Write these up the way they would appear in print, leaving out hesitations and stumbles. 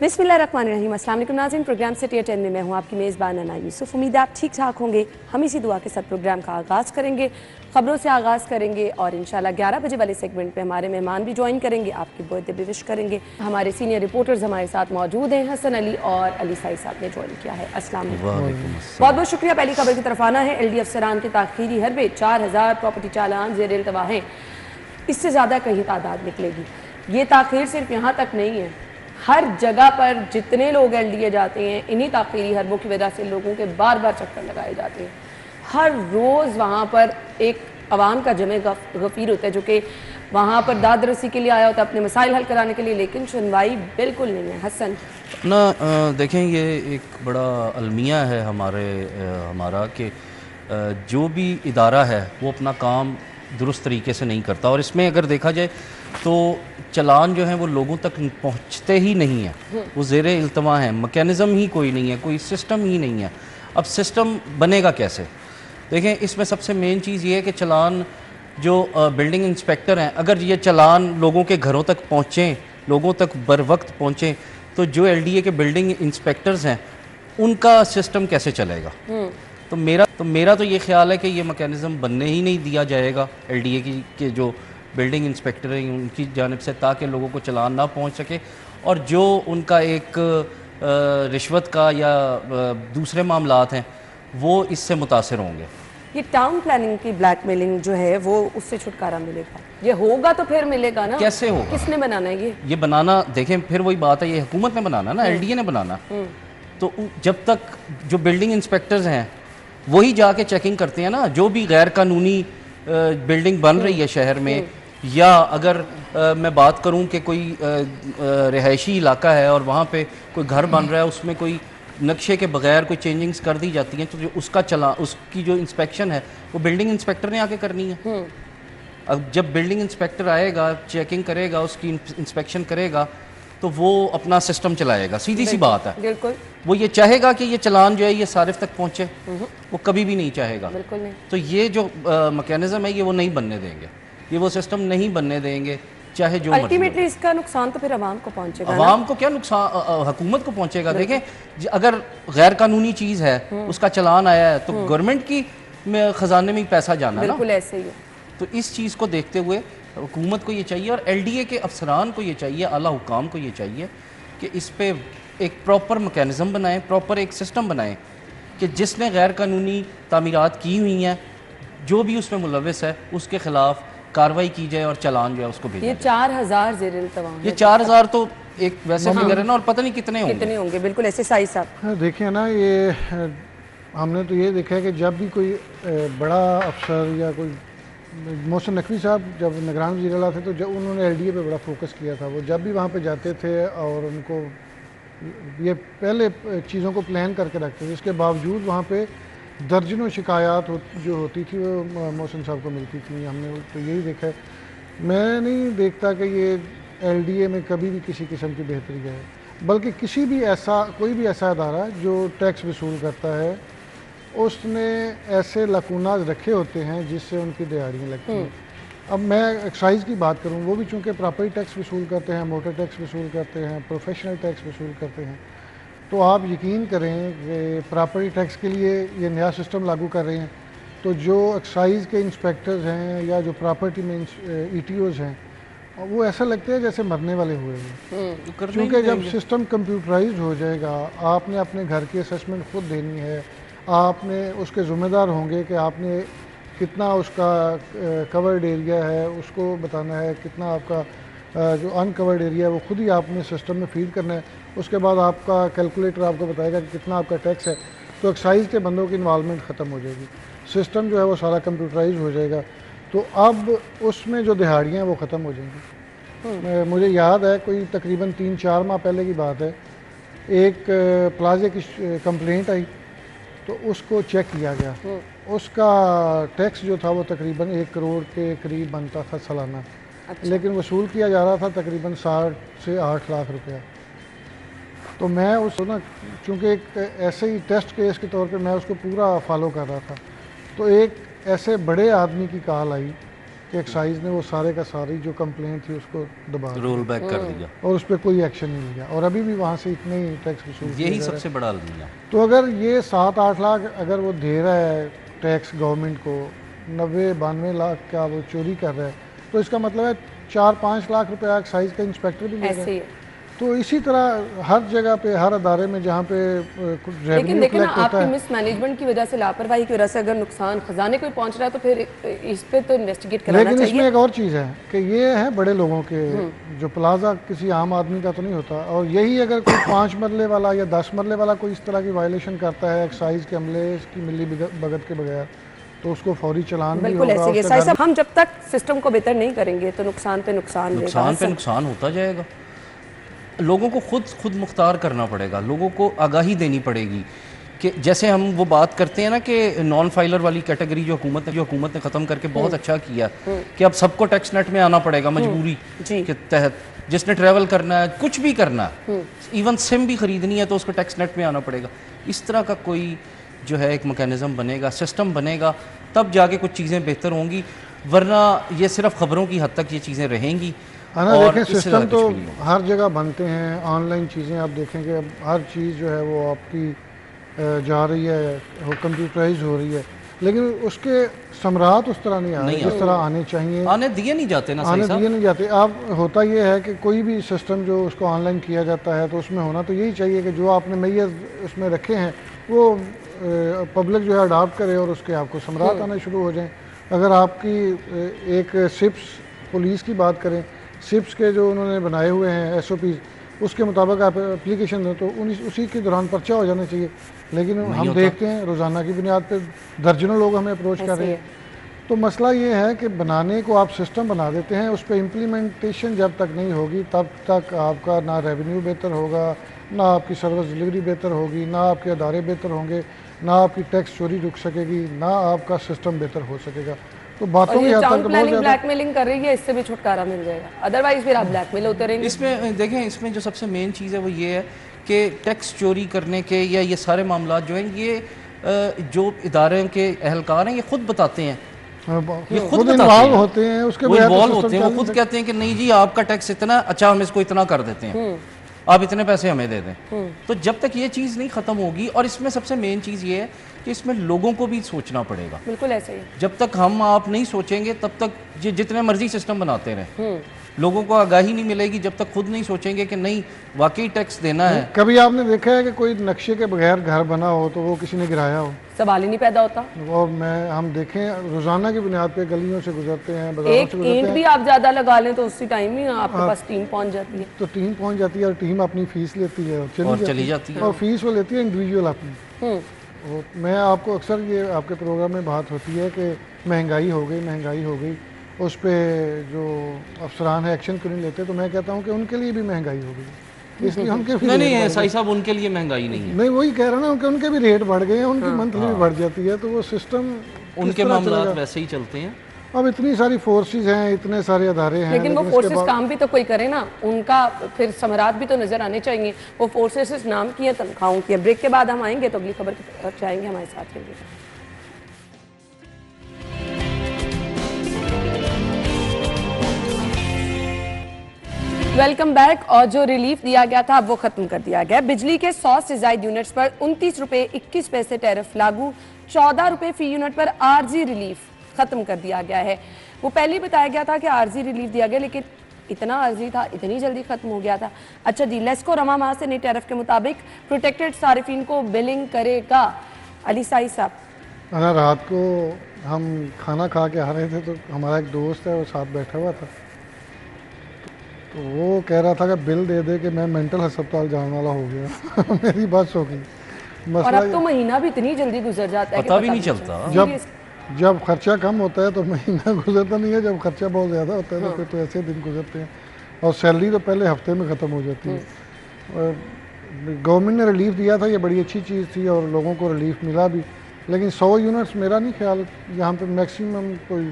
बिस्मिल्लाहिर्रहमानिर्रहीम। अस्सलाम वालेकुम नाज़रीन, प्रोग्राम सिटी एट 10 में मैं हूँ आपकी मेज़बान अना यूसुफ। उम्मीद है आप ठीक ठाक होंगे। हम इसी दुआ के साथ प्रोग्राम का आगाज़ करेंगे, ख़बरों से आगाज़ करेंगे और इंशाल्लाह 11 बजे वाले सेगमेंट पे हमारे मेहमान भी ज्वाइन करेंगे, आपकी बर्थडे भी विश करेंगे। हमारे सीनियर रिपोर्टर्स हमारे साथ मौजूद हैं, हसन अली और अली साई साहब ने ज्वाइन किया है। अस्सलाम वालेकुम, बहुत बहुत शुक्रिया। पहली खबर की तरफ आना है। LD अफसरान के ताख़ीरी हरबे 4000 प्रॉपर्टी चालान ज़ेर इल्तवा हैं। इससे ज़्यादा कहीं तादाद निकलेगी। ये ताख़ीर सिर्फ यहाँ तक नहीं है, हर जगह पर जितने लोग LDA जाते हैं, इन्हीं ताख़ीरी हरबों की वजह से लोगों के बार बार चक्कर लगाए जाते हैं। हर रोज़ वहाँ पर एक अवाम का जमे गफ़ीर होता है जो कि वहाँ पर दाद रसी के लिए आया होता है, अपने मसाइल हल कराने के लिए, लेकिन सुनवाई बिल्कुल नहीं है। हसन ना देखें, ये एक बड़ा अलमिया है हमारा कि जो भी इदारा है वो अपना काम दुरुस्त तरीके से नहीं करता, और इसमें अगर देखा जाए तो चलान जो है वो लोगों तक पहुंचते ही नहीं है, वो ज़ेर इल्तवा हैं, मैकेनिज़्म ही कोई नहीं है, कोई सिस्टम ही नहीं है। अब सिस्टम बनेगा कैसे? देखें, इसमें सबसे मेन चीज़ ये है कि चलान जो बिल्डिंग इंस्पेक्टर हैं, अगर ये चलान लोगों के घरों तक पहुँचें, लोगों तक बर वक्त पहुँचें, तो जो LDA के बिल्डिंग इंस्पेक्टर्स हैं उनका सिस्टम कैसे चलेगा? तो मेरा तो ये ख्याल है कि ये मैकेनिज़्म बनने ही नहीं दिया जाएगा LDA के जो बिल्डिंग इंस्पेक्टर हैं उनकी जानिब से, ताकि लोगों को चलान ना पहुंच सके, और जो उनका एक रिश्वत का या दूसरे मामलात हैं वो इससे मुतासिर होंगे। ये टाउन प्लानिंग की ब्लैकमेलिंग जो है वो उससे छुटकारा मिलेगा? ये होगा तो फिर मिलेगा ना? कैसे होगा? किसने बनाना है ये बनाना? देखें, फिर वही बात है, ये हुकूमत ने बनाना ना, LDA ने बनाना। तो जब तक जो बिल्डिंग इंस्पेक्टर्स हैं वही जाके चेकिंग करते हैं ना, जो भी गैर कानूनी बिल्डिंग बन रही है शहर में, या अगर मैं बात करूं कि कोई रिहायशी इलाका है और वहाँ पे कोई घर बन रहा है, उसमें कोई नक्शे के बगैर कोई चेंजिंग्स कर दी जाती हैं, तो जो उसकी जो इंस्पेक्शन है वो बिल्डिंग इंस्पेक्टर ने आके करनी है। अब जब बिल्डिंग इंस्पेक्टर आएगा, चेकिंग करेगा, उसकी इंस्पेक्शन करेगा, तो वो अपना सिस्टम चलाएगा। सीधी सी बात है। बिल्कुल। वो ये चाहेगा कि ये चलान जो है ये सारिफ तक पहुँचे? वो कभी भी नहीं चाहेगा। बिल्कुल नहीं। तो ये जो मैकेनिज़्म है ये वो नहीं बनने देंगे, ये वो सिस्टम नहीं बनने देंगे, चाहे जो अल्टीमेटली इसका नुकसान तो फिर अवाम को पहुंचेगा। अवाम को क्या नुकसान? हुकूमत को पहुंचेगा। देखें, अगर गैर कानूनी चीज़ है, उसका चलान आया है, तो गवर्नमेंट की खजाने में ही पैसा जाना है ना। बिल्कुल ऐसे ही है। तो इस चीज़ को देखते हुए हुकूमत को ये चाहिए, और LDA के अफसरान को ये चाहिए, आला हुकाम को ये चाहिए कि इस पर एक प्रॉपर मैकेनिज़्म बनाएं, प्रॉपर एक सिस्टम बनाएं कि जिसने गैर कानूनी तामीरात की हुई हैं, जो भी उसमें मुलविस है, उसके ख़िलाफ़ कार्रवाई की जाए और चलान जो है उसको भेजा। ये 4000 ज़ेर इल्तवा, ये 4000 तो एक वैसे फिगर है ना, और पता नहीं कितने होंगे। बिल्कुल ऐसे। साई साहब देखिए ना, ये हमने तो ये देखा है कि जब भी कोई बड़ा अफसर या कोई मोहसिन नकवी साहब जब निगरान वज़ीर आला थे, तो जब उन्होंने LDA पे बड़ा फोकस किया था, वो जब भी वहाँ पे जाते थे और उनको ये पहले चीज़ों को प्लान करके रखते थे, इसके बावजूद वहाँ पे दर्जनों शिकायत जो होती थी वो मोहसिन साहब को मिलती थी। हमने तो यही देखा है। मैं नहीं देखता कि ये LDA में कभी भी किसी किस्म की बेहतरी है, बल्कि कोई भी ऐसा अदारा जो टैक्स वसूल करता है उसने ऐसे लकूनात रखे होते हैं जिससे उनकी दिहाड़ियाँ लगती हैं। अब मैं एक्साइज़ की बात करूँ, वो भी चूँकि प्रॉपर्टी टैक्स वसूल करते हैं, मोटर टैक्स वसूल करते हैं, प्रोफेशनल टैक्स वसूल करते हैं, तो आप यकीन करें कि प्रॉपर्टी टैक्स के लिए ये नया सिस्टम लागू कर रहे हैं, तो जो एक्साइज़ के इंस्पेक्टर्स हैं या जो प्रॉपर्टी में ETOs हैं, वो ऐसा लगता है जैसे मरने वाले हुए हैं। क्योंकि जब सिस्टम कंप्यूटराइज्ड हो जाएगा, आपने अपने घर की असेसमेंट खुद देनी है, आपने उसके ज़िम्मेदार होंगे कि आपने कितना उसका कवर्ड एरिया है उसको बताना है, कितना आपका जो अनकवर्ड एरिया है वो खुद ही आपने सिस्टम में फीड करना है। उसके बाद आपका कैलकुलेटर आपको बताएगा कि कितना आपका टैक्स है। तो एक्साइज़ के बंदों की इन्वॉल्वमेंट ख़त्म हो जाएगी, सिस्टम जो है वो सारा कंप्यूटराइज हो जाएगा, तो अब उसमें जो दिहाड़ियाँ हैं वो ख़त्म हो जाएंगी। मुझे याद है कोई तकरीबन 3-4 माह पहले की बात है, एक प्लाजे की कंप्लेंट आई, तो उसको चेक किया गया। उसका टैक्स जो था वो तकरीबन 1 करोड़ के करीब बनता था सालाना। अच्छा। लेकिन वसूल किया जा रहा था तकरीबन 7 से 8 लाख रुपया। तो मैं उसको ना, चूँकि एक ऐसे ही टेस्ट केस के तौर पे मैं उसको पूरा फॉलो कर रहा था, तो एक ऐसे बड़े आदमी की कॉल आई कि एक्साइज ने वो सारे का सारी जो कंप्लेंट थी उसको दबा दिया रोल बैक कर दिया। और उस पर कोई एक्शन नहीं लिया और अभी भी वहाँ से इतने ही टैक्स वसूल किया यही जा रहा है। सबसे बड़ा अलमिया। तो अगर ये 7-8 लाख अगर वो दे रहा है टैक्स गवर्नमेंट को, 90-92 लाख का वो चोरी कर रहा है, तो इसका मतलब है 4-5 लाख रुपया एक्साइज का इंस्पेक्टर भी ले रहा ऐसे ही है। है। तो इसी तरह हर जगह पे, हर अदारे में जहाँ पे लेकिन रेवेन्यू देखिए ना, कलेक्ट होता आपकी है, मिस मैनेजमेंट की वजह से, लापरवाही की वजह से अगर नुकसान खजाने को ही पहुंच रहा है तो फिर इस पे तो इन्वेस्टिगेट कराना लेकिन इसमें चाहिए। एक और चीज़ है कि ये है बड़े लोगों के, जो प्लाजा किसी आम आदमी का तो नहीं होता। और यही अगर कोई 5 मरले वाला या 10 मरले वाला कोई इस तरह की वायलेशन करता है एक्साइज के अमले की मिली भगत के बगैर, तो उसको फौरी चालान भी बिल्कुल होगा। ऐसे ही है। उसका साहिब घर- साहब, हम जब तक सिस्टम को बेहतर नहीं करेंगे तो नुकसान पे नुकसान नुकसान पे रहेगा। नुकसान होता जाएगा। लोगों को खुद मुख्तार करना पड़ेगा, लोगों को आगाही देनी पड़ेगी कि जैसे हम वो बात करते हैं ना कि नॉन फाइलर वाली कैटेगरी जो हुकूमत ने ख़त्म करके बहुत अच्छा किया कि अब सबको टैक्स नेट में आना पड़ेगा मजबूरी जी। के तहत। जिसने ट्रैवल करना है, कुछ भी करना है, इवन सिम भी ख़रीदनी है तो उसको टैक्स नेट में आना पड़ेगा। इस तरह का कोई जो है एक मैकेनिज़्म बनेगा, सिस्टम बनेगा, तब जाके कुछ चीज़ें बेहतर होंगी, वरना ये सिर्फ ख़बरों की हद तक ये चीज़ें रहेंगी। है ना। और देखें इससे सिस्टम ज़्यादा तो कुछ भी नहीं होगा। हर जगह बनते हैं, ऑनलाइन चीज़ें आप देखेंगे अब हर चीज़ जो है वो आपकी जा रही है, वो कंप्यूटराइज हो रही है, लेकिन उसके समरात उस तरह नहीं आ रहे जिस तरह आने चाहिए, आने दिए नहीं जाते ना आने सही दिए नहीं जाते। अब होता ये है कि कोई भी सिस्टम जो उसको ऑनलाइन किया जाता है तो उसमें होना तो यही चाहिए कि जो आपने मैयर उसमें रखे हैं वो पब्लिक जो है अडाप्ट करे और उसके आपको समरात आने शुरू हो जाएं। अगर आपकी एक सिप्स पुलिस की बात करें, सिप्स के जो उन्होंने बनाए हुए हैं SOPs, उसके मुताबिक आप एप्लीकेशन दें तो उसी के दौरान पर्चा हो जाना चाहिए। लेकिन हम देखते हैं रोज़ाना की बुनियाद पर दर्जनों लोग हमें अप्रोच कर रहे हैं। तो मसला ये है कि बनाने को आप सिस्टम बना देते हैं, उस पर इम्प्लीमेंटेशन जब तक नहीं होगी तब तक आपका ना रेवेन्यू बेहतर होगा, ना आपकी सर्विस डिलीवरी बेहतर होगी, ना आपके अदारे बेहतर होंगे, ना आपकी टैक्स चोरी रुक सकेगी, ना आपका सिस्टम बेहतर हो सकेगा। तो बातों और की ये हद तक टाउन तो बहुत प्लानिंग ज़्यादा ब्लैकमेलिंग कर रही है, इससे भी छुटकारा मिल जाएगा, अदरवाइज फिर आप ब्लैकमेल होते रहेंगे। इसमें देखें, इसमें जो सबसे मेन चीज़ है वो ये है कि टैक्स चोरी करने के या ये सारे मामला जो हैं ये जो इदारे के अहलकार हैं ये खुद बताते हैं, ये खुद खुद बताते इन्वॉल्व हैं, होते हैं उसके वो बगैर तो इन्वॉल्व सिस्टम होते हैं, वो चल खुद नहीं कहते हैं कि नहीं जी आपका टैक्स इतना, अच्छा हम इसको इतना कर देते हैं, आप इतने पैसे हमें दे दें। तो जब तक ये चीज़ नहीं ख़त्म होगी, और इसमें सबसे मेन चीज़ ये है कि इसमें लोगों को भी सोचना पड़ेगा। बिल्कुल ऐसे ही। जब तक हम आप नहीं सोचेंगे तब तक जितने मर्जी सिस्टम बनाते रहें, लोगों को आगाही नहीं मिलेगी जब तक खुद नहीं सोचेंगे कि नहीं वाकई टैक्स देना है। कभी आपने देखा है कि कोई नक्शे के बगैर घर बना हो तो वो किसी ने गिराया हो? सवाल ही नहीं पैदा होता। और हम देखें रोज़ाना की बुनियाद पे गलियों से गुजरते हैं, बाजारों एक से गुजरते ईंट हैं, भी आप ज्यादा लगा लें तो उसी टाइम ही आपके पास टीम पहुंच जाती है। तो टीम पहुंच जाती है और टीम अपनी फीस लेती है और चली जाती है। और फीस वो लेती है इंडिविजुअल अपनी। मैं आपको अक्सर ये आपके प्रोग्राम में बात होती है कि महंगाई हो गई, उस पर जो अफसरान है एक्शन क्यों नहीं लेते, तो मैं कहता हूँ कि उनके लिए भी महंगाई हो गई, इसलिए उनके भी नहीं रेट साई साहब, उनके लिए महंगाई नहीं है, नहीं वही कह रहा ना कि उनके भी रेट बढ़ गए हैं, उनकी मंथली भी बढ़ जाती है, तो वो सिस्टम उनके मामला वैसे ही चलते हैं। अब इतनी सारी फोर्सेस हैं, इतने सारे अदारे हैं, लेकिन वो इसके फोर्सेस बाद- काम भी तो कोई करे ना, उनका फिर समरात भी तो नजर आने चाहिए। वो फोर्सेस नाम की है, तनख्वाहों की है। ब्रेक के बाद हम आएंगे तो अगली खबर की तरफ जाएंगे, हमारे साथ रहिए। Welcome back. और जो रिलीफ दिया गया था अब वो खत्म कर दिया गया। बिजली के 100 से ज्यादा यूनिट्स पर 29 रुपए 21 पैसे टैरिफ लागू, 14 रुपए फी यूनिट पर आरजी रिलीफ खत्म कर दिया गया है। वो पहले ही बताया गया था कि आरजी रिलीफ दिया गया, लेकिन इतना अर्जी था, इतनी जल्दी खत्म हो गया था। अच्छा जी, लेस्को रमा माह से नई टैरिफ के मुताबिक प्रोटेक्टेड सारिफिन को बिलिंग करेगा। अली साई साहब, अना रात को हम खाना खा के आ रहे थे तो हमारा एक दोस्त है वो साथ बैठा हुआ था, तो वो कह रहा था कि बिल दे दे कि मैं मेंटल अस्पताल जाने वाला हो गया। मेरी बस हो गई। और मसला अब तो महीना भी इतनी जल्दी गुजर जाता है कि पता भी नहीं चलता। जब खर्चा कम होता है तो महीना गुजरता नहीं है, जब खर्चा बहुत ज़्यादा होता है तो फिर तो ऐसे दिन गुजरते हैं, और सैलरी तो पहले हफ्ते में ख़त्म हो जाती है। गवर्नमेंट ने रिलीफ दिया था, ये बड़ी अच्छी चीज़ थी और लोगों को रिलीफ मिला भी, लेकिन 100 यूनिट्स मेरा नहीं ख्याल, यहाँ पे मैक्सिमम कोई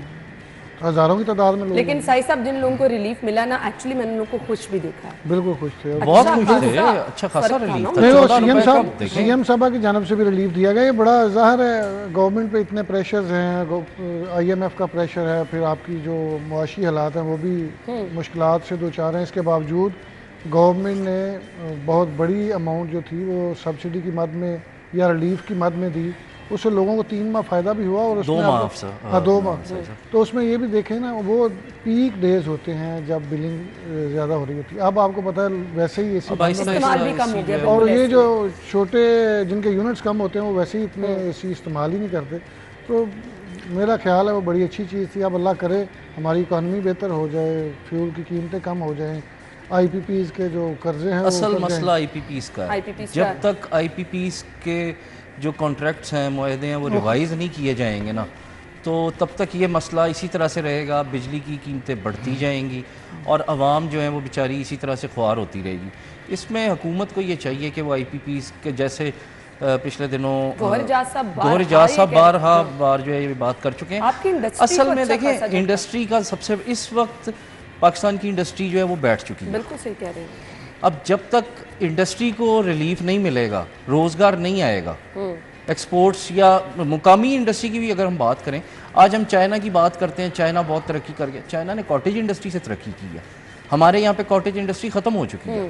हज़ारों की तादाद में लोग लेकिन साई साहब जिन लोगों को रिलीफ मिला ना, एक्चुअली मैंने उन लोगों को खुश भी देखा है। बिल्कुल खुश थे। बहुत अच्छा खुश थे, खासा अच्छा खासा फर्क था रिलीफ ना। था। नहीं, वो 14 सीएम रुपए साहब का देखें। सीएम साहबा की जानब से भी रिलीफ दिया गया। ये बड़ा ज़ाहिर है गवर्नमेंट पे इतने प्रेशर्स हैं, IMF का प्रेशर है, फिर आपकी जो मुआशी हालात हैं वो भी मुश्किलात से दो चार हैं। इसके बावजूद गवर्नमेंट ने बहुत बड़ी अमाउंट जो थी वो सब्सिडी की मद में या रिलीफ की मद में दी। उससे लोगों को 3 माह फ़ायदा भी हुआ और उसमें 2 माह सर, हाँ 2 हाँ, माह। Sir, sir. तो उसमें ये भी देखें ना, वो पीक डेज होते हैं जब बिलिंग ज़्यादा हो रही होती है। अब आपको पता है वैसे ही एसी अब आहिस्ता इस्तेमाल भी आहिस्ता कम हो इसी गया, जो है और ये ऐसे जो छोटे जिनके यूनिट्स कम होते हैं वो वैसे ही इतने एसी इस्तेमाल ही नहीं करते। तो मेरा ख्याल है वो बड़ी अच्छी चीज़ थी। अब अल्लाह करे हमारी इकॉनमी बेहतर हो जाए, फ्यूल की कीमतें कम हो जाएं, IPPs के जो कर्जे हैं वो असल उतर जाएं। मसला IPPs का है। IPPs जब तक IPPs के जो कॉन्ट्रैक्ट्स हैं, मुआहदे हैं, वो रिवाइज़ नहीं किए जाएंगे ना, तो तब तक ये मसला इसी तरह से रहेगा। बिजली की कीमतें बढ़ती जाएंगी और आवाम जो है वो बेचारी इसी तरह से ख्वार होती रहेगी। इसमें हुकूमत को ये चाहिए कि वो IPPs के जैसे पिछले दिनों गौहर इजाज साहब गौहर इजाज साहब बारहा बार जो है ये बात कर चुके हैं। आपकी इंडस्ट्री असल को में अच्छा खासा देखें झटका। इंडस्ट्री का सबसे इस वक्त पाकिस्तान की इंडस्ट्री जो है वो बैठ चुकी है। बिल्कुल सही कह रहे हैं। अब जब तक इंडस्ट्री को रिलीफ नहीं मिलेगा, रोज़गार नहीं आएगा, एक्सपोर्ट्स या मुकामी इंडस्ट्री की भी अगर हम बात करें, आज हम चाइना की बात करते हैं, चाइना बहुत तरक्की कर गया। चाइना ने कॉटेज इंडस्ट्री से तरक्की की है। हमारे यहाँ पे कॉटेज इंडस्ट्री ख़त्म हो चुकी है।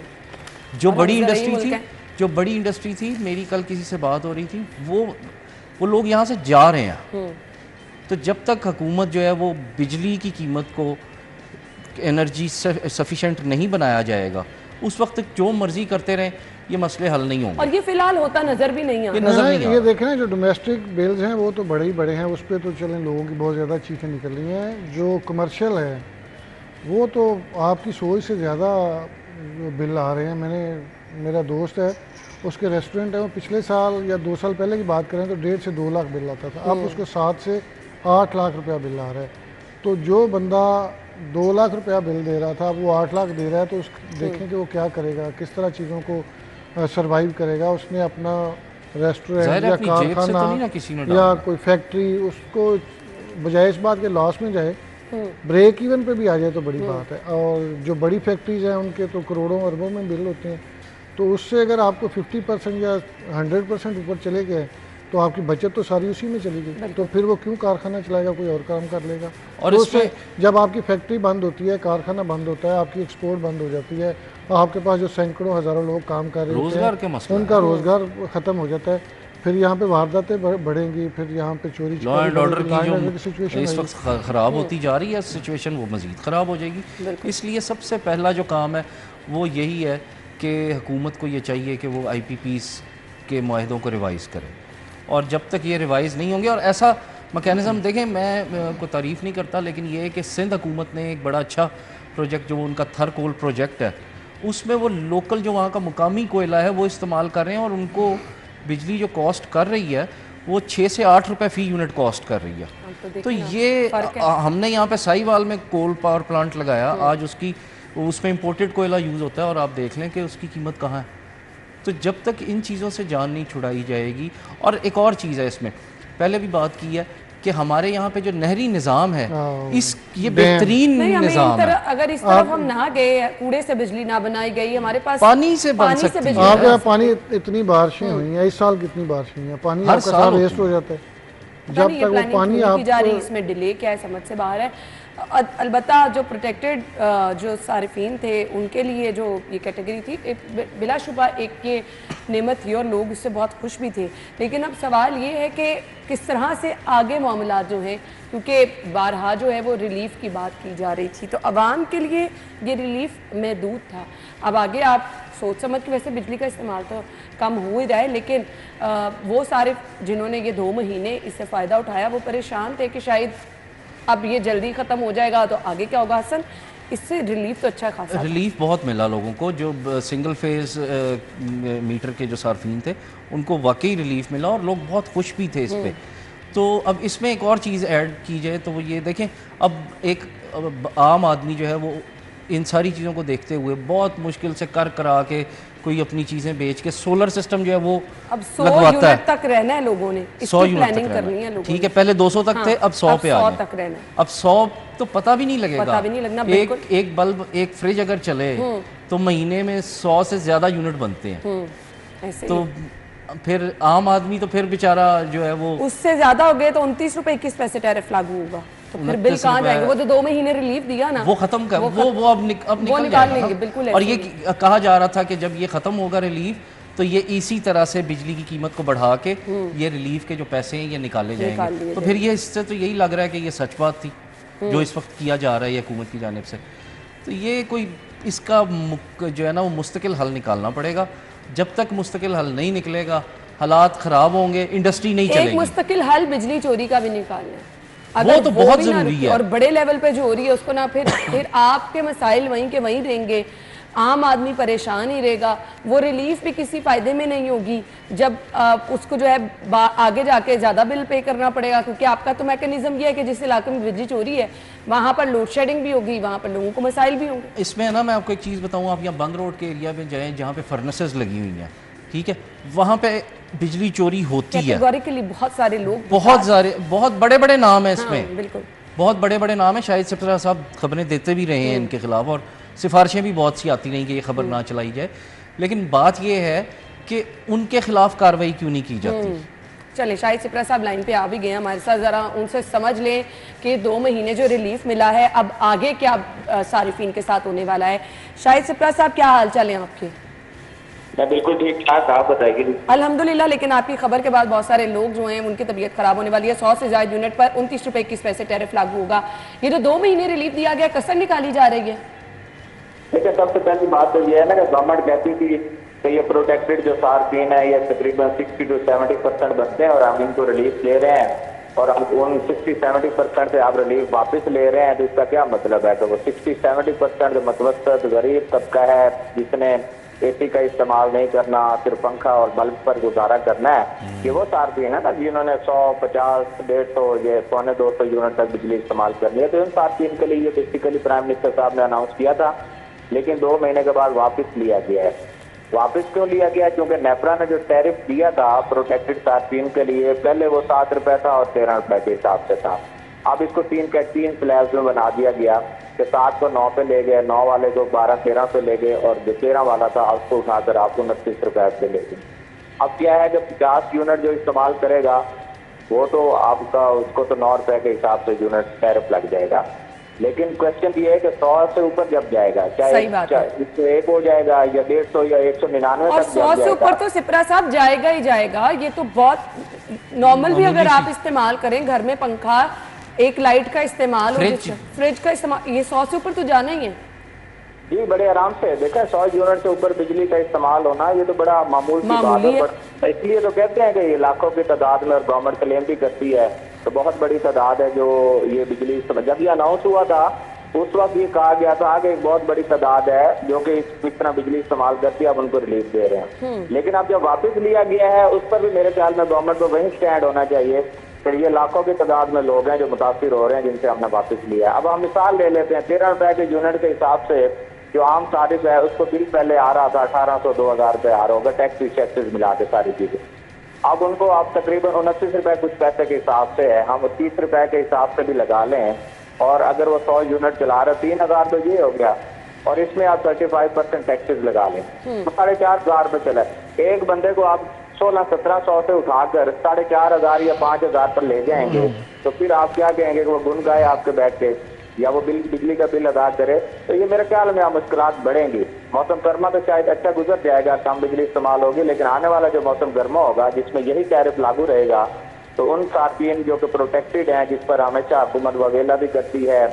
जो और बड़ी हम ज़राई इंडस्ट्री मुल्क थी, हैं। जो बड़ी इंडस्ट्री थी, मेरी कल किसी से बात हो रही थी, वो लोग यहाँ से जा रहे हैं। तो जब तक हुकूमत जो है वो बिजली की कीमत को एनर्जी सफिशेंट नहीं बनाया जाएगा, उस वक्त तक जो मर्जी करते रहें, ये मसले हल नहीं होंगे। और ये फिलहाल होता नजर भी नहीं ये आता। नजर नहीं आ ये रहा। देखें ना, जो डोमेस्टिक बिल्स हैं वो तो बड़े ही बड़े हैं, उस पर तो चलें लोगों की बहुत ज़्यादा चीखें निकल रही हैं। जो कमर्शियल है वो तो आपकी सोच से ज़्यादा बिल आ रहे हैं। मेरा दोस्त है, उसके रेस्टोरेंट है, वो पिछले साल या 2 साल पहले की बात करें तो 1.5 से 2 लाख बिल आता था। अब उसको 7 से 8 लाख रुपया बिल आ रहा है। तो जो बंदा 2 लाख रुपया बिल दे रहा था वो 8 लाख दे रहा है, तो उस देखें कि वो क्या करेगा, किस तरह चीज़ों को सरवाइव करेगा। उसने अपना रेस्टोरेंट ज़ाहिर है या अपनी जेब से तो कारखाना नहीं ना किसी ने या डाला। कोई फैक्ट्री, उसको बजाय इस बात के लॉस में जाए, ब्रेक इवन पे भी आ जाए तो बड़ी बात है। और जो बड़ी फैक्ट्रीज हैं उनके तो करोड़ों अरबों में बिल होते हैं। तो उससे अगर आपको 50% या 100% ऊपर चले गए तो आपकी बचत तो सारी उसी में चली गई। तो फिर वो क्यों कारखाना चलाएगा, कोई और काम कर लेगा। और तो इसमें उससे जब आपकी फैक्ट्री बंद होती है, कारखाना बंद होता है, आपकी एक्सपोर्ट बंद हो जाती है, आपके पास जो सैकड़ों हज़ारों लोग काम कर रहे होते रोज़गार के हैं मसला उनका रोज़गार ख़त्म हो जाता है। फिर यहाँ पे वारदातें बढ़ेंगी, फिर यहाँ पे चोरी लॉ एंड ऑर्डर की जो सिचुएशन इस वक्त ख़राब होती जा रही है सिचुएशन, वो मज़ीद ख़राब हो जाएगी। इसलिए सबसे पहला जो काम है वो यही है कि हुकूमत को ये चाहिए कि वो IPPs के मुआहदों को रिवाइज़ करें। और जब तक ये रिवाइज़ नहीं होंगे, और ऐसा मैकेनिज़्म देखें, मैं कोई तारीफ़ नहीं करता, लेकिन ये है कि सिंध हुकूमत ने एक बड़ा अच्छा प्रोजेक्ट, जो उनका थरकोल प्रोजेक्ट है, उसमें वो लोकल जो वहाँ का मुकामी कोयला है वो इस्तेमाल कर रहे हैं, और उनको बिजली जो कॉस्ट कर रही है वो 6 से 8 रुपए फ़ी यूनिट कॉस्ट कर रही है। तो ये हमने यहाँ पे साहिवाल में कोल पावर प्लांट लगाया, आज उसमें इंपोर्टेड कोयला यूज़ होता है, और आप देख लें कि उसकी कीमत कहाँ है। तो जब तक इन चीज़ों से जान नहीं छुड़ाई जाएगी। और एक और चीज़ है इसमें, पहले भी बात की है कि हमारे यहाँ पे जो नहरी निज़ाम है, ये बेहतरीन निज़ाम है। अगर इस तरफ हम ना गए, कूड़े से बिजली ना बनाई गई, हमारे पास पानी से बन सकती है। आपके यहाँ पानी इतनी बारशें हुई हैं, इस साल कितनी बारशें हुई हैं, पानी हर आपका साल सारा वेस्ट हो जाता है। जब तक वो पानी की जा रही, आप इसमें डिले क्या है समझ से बाहर है। अलबत्ता जो प्रोटेक्टेड जो सारिफीन थे उनके लिए जो ये कैटेगरी थी, बिलाशुबा एक ये नेमत थी और लोग इससे बहुत खुश भी थे। लेकिन अब सवाल ये है कि किस तरह से आगे मामला जो हैं, क्योंकि बारहा जो है वो रिलीफ की बात की जा रही थी, तो आवाम के लिए ये रिलीफ महदूद था। अब आगे आप सोच समझ के, वैसे बिजली का इस्तेमाल तो कम हो ही रहा है, लेकिन वो सारे जिन्होंने ये 2 महीने इससे फ़ायदा उठाया वो परेशान थे कि शायद अब ये जल्दी ख़त्म हो जाएगा तो आगे क्या होगा। हसन, इससे रिलीफ तो अच्छा खासा रिलीफ बहुत मिला लोगों को, जो सिंगल फेज़ मीटर के जो सार्फिन थे उनको वाकई रिलीफ मिला, और लोग बहुत खुश भी थे इस पर। तो अब इसमें एक और चीज़ ऐड की जाए तो वो ये देखें, अब एक आम आदमी जो है वो इन सारी चीज़ों को देखते हुए बहुत मुश्किल से कर करा के कोई अपनी चीज़ें बेच के सोलर सिस्टम जो है वो अब 100 लगवाता है। यूनिट तक रहना है लोगों ने, 100 इसकी यूनिट प्लानिंग तक करनी है रहना है, लोगों ठीक ने। है। पहले 200 तक हाँ, थे, अब 100 पे आ 100 गए। तक रहना है। अब 100 तो पता भी नहीं लगेगा, पता भी नहीं लगना, एक बिल्कुल। एक बल्ब, एक फ्रिज अगर चले तो महीने में 100 से ज़्यादा यूनिट बनते हैं। ऐसे तो ही। फिर आम आदमी तो फिर बेचारा जो है वो उससे ज्यादा हो गए तो 29 रुपए 21 पैसे टैरिफ लागू होगा, तो फिर बिल 29 कहाँ रुपए जाएंगे? वो तो 2 महीने रिलीफ दिया ना, वो खत्म कर, वो अब निकल निकाल जाएगा लेंगे, ना। बिल्कुल और ऐसे ये कहा जा रहा था कि जब ये ख़त्म होगा रिलीफ, तो ये इसी तरह से बिजली की कीमत को बढ़ा के ये रिलीफ के जो पैसे हैं ये निकाले निकाल जाएंगे। लिए तो फिर ये इससे तो यही लग रहा है कि ये सच बात थी जो इस वक्त किया जा रहा है ये हुकूमत की जानिब से। तो ये कोई इसका जो है ना वो मुस्तकिल हल निकालना पड़ेगा। जब तक मुस्तकिल हल नहीं निकलेगा हालात ख़राब होंगे, इंडस्ट्री नहीं एक चलेगी। मुस्तकिल हल बिजली चोरी का भी निकालना है, वो तो बहुत भी ना ज़रूरी रुके है। और बड़े लेवल पे जो हो रही है उसको ना, फिर आपके मसाइल वहीं के वहीं रहेंगे, आम आदमी परेशान ही रहेगा, वो रिलीफ भी किसी फायदे में नहीं होगी जब उसको जो है आगे जाके ज़्यादा बिल पे करना पड़ेगा, क्योंकि आपका तो मैकेनिज्म ये है कि जिस इलाके में बिजली चोरी है वहाँ पर लोड शेडिंग भी होगी, वहाँ पर लोगों को मसाइल भी होंगे। इसमें ना मैं आपको एक चीज़ बताऊँ, आप यहाँ बंद रोड के एरिया में जाएँ जहाँ पे फर्नेसेस लगी हुई हैं, ठीक है, वहाँ पे बिजली चोरी होती है। कैटेगोरिकली बहुत सारे लोग, बहुत बड़े बड़े नाम है इसमें। हाँ, बिल्कुल बहुत बड़े बड़े नाम है। शाहिद सिपरा साहब खबरें देते भी रहे हैं इनके खिलाफ और सिफारिशें भी बहुत सी आती रही कि ये खबर ना चलाई जाए, लेकिन बात ये है कि उनके खिलाफ कार्रवाई क्यों नहीं की जाती। चले शाहिद सिपरा साहब लाइन पे आ भी गए हमारे साथ, ज़रा उनसे समझ लें कि 2 महीने जो रिलीफ मिला है अब आगे क्या सारिफीन के साथ होने वाला है। शाहिद सिपरा साहब, क्या हाल चाल है आपके? मैं बिल्कुल ठीक ठाक, आप बताइए। अल्हम्दुलिल्लाह, लेकिन आपकी खबर के बाद बहुत सारे लोग जो हैं उनकी तबीयत खराब होने वाली है। 100 से ज़्यादा यूनिट पर 29 रुपए 21 पैसे टैरिफ लागू होगा। ये जो 2 महीने रिलीफ दिया गया, कसर निकाली जा रही है। देखिए, सबसे पहली बात तो ये है ना कि गवर्नमेंट कहती थी कि ये प्रोटेक्टेड जो सार्फिन है ये तकरीबन 60 to 70% बनते हैं और हम इनको रिलीफ ले रहे हैं और हम उन 60-70% से आप रिलीफ वापस ले रहे हैं, तो इसका क्या मतलब है? तो वो 60-70% जो मतवसत गरीब तबका है जिसने एसी का इस्तेमाल नहीं करना, सिर्फ पंखा और बल्ब पर गुजारा करना है, ये वो सार्फिन है ना जिन्होंने 100, 50, 150 ये 250 यूनिट तक बिजली इस्तेमाल करनी है। तो इन सार्फिन के लिए ये बेसिकली प्राइम मिनिस्टर साहब ने अनाउंस किया था, लेकिन 2 महीने के बाद वापस लिया गया है। वापस क्यों लिया गया? क्योंकि नेपरा ने जो टैरिफ दिया था प्रोटेक्टेड सार्फिन के लिए, पहले वो 7 रुपए था और 13 रुपए के हिसाब से था। अब इसको 3 स्लैब्स में बना दिया गया कि 7 को 9 पे ले गए, 9 वाले को 12-13 पे ले गए और जो 13 वाला था उसको उठाकर आपको 29 रुपए पे ले गए। अब क्या है, जब 50 यूनिट जो इस्तेमाल करेगा वो तो आपका उसको तो 9 रुपए के हिसाब से यूनिट टैरिफ लग जाएगा। लेकिन क्वेश्चन ये है कि 100 से ऊपर जब जाएगा, चाहे 101 हो जाएगा या 150 या 199 और तक 100 से ऊपर तो सिपरा साहब जाएगा ही जाएगा। ये तो बहुत नॉर्मल भी अगर आप इस्तेमाल करें, घर में पंखा, एक लाइट का इस्तेमाल, फ्रिज का इस्तेमाल, ये 100 से ऊपर तो जाना ही है जी। बड़े आराम से देखा, 100 यूनिट से ऊपर बिजली का इस्तेमाल होना ये तो बड़ा मामूल की बात है। बट इसलिए तो कहते हैं कि ये लाखों की तादाद में, और गवर्नमेंट क्लेम भी करती है, तो बहुत बड़ी तादाद है जो ये बिजली जब ये अनाउंस हुआ था उस वक्त ये कहा गया था कि एक बहुत बड़ी तादाद है जो कि इस तरह बिजली इस्तेमाल करती है, अब उनको रिलीफ दे रहे हैं। लेकिन अब जब वापस लिया गया है उस पर भी मेरे ख्याल में गवर्नमेंट को वही स्टैंड होना चाहिए कि ये लाखों की तादाद में लोग हैं जो मुतासिर हो रहे हैं जिनसे हमने वापस लिया है। अब हम मिसाल ले लेते हैं, 13 रुपए के यूनिट के हिसाब से जो आम सारिफ है उसको बिल पहले आ रहा था 1800-2000 रुपये आ रहा होगा, टैक्सेस मिला के सारी चीजें। अब उनको आप तकरीबन 29 रुपए कुछ पैसे के हिसाब से है, हम 30 रुपए के हिसाब से भी लगा लें और अगर वो 100 यूनिट चला रहे 3000 तो ये हो गया, और इसमें आप 35% टैक्सेस लगा लें तो 4500 रुपये चला। एक बंदे को आप 1600-1700 से उठाकर 4500 या 5000 पर ले जाएंगे तो फिर आप क्या कहेंगे कि वो गुन गाए आपके बैठ के या वो बिजली का बिल अदा करे? तो ये मेरे ख्याल में मुश्किलात बढ़ेंगी। मौसम गर्मा तो शायद अच्छा गुजर जाएगा, कम बिजली इस्तेमाल होगी, लेकिन आने वाला जो मौसम गर्मा होगा जिसमें यही टैरिफ लागू रहेगा तो उन सार्फिन जो कि प्रोटेक्टेड हैं, जिस पर हमेशा हुकूमत वगैरह भी करती है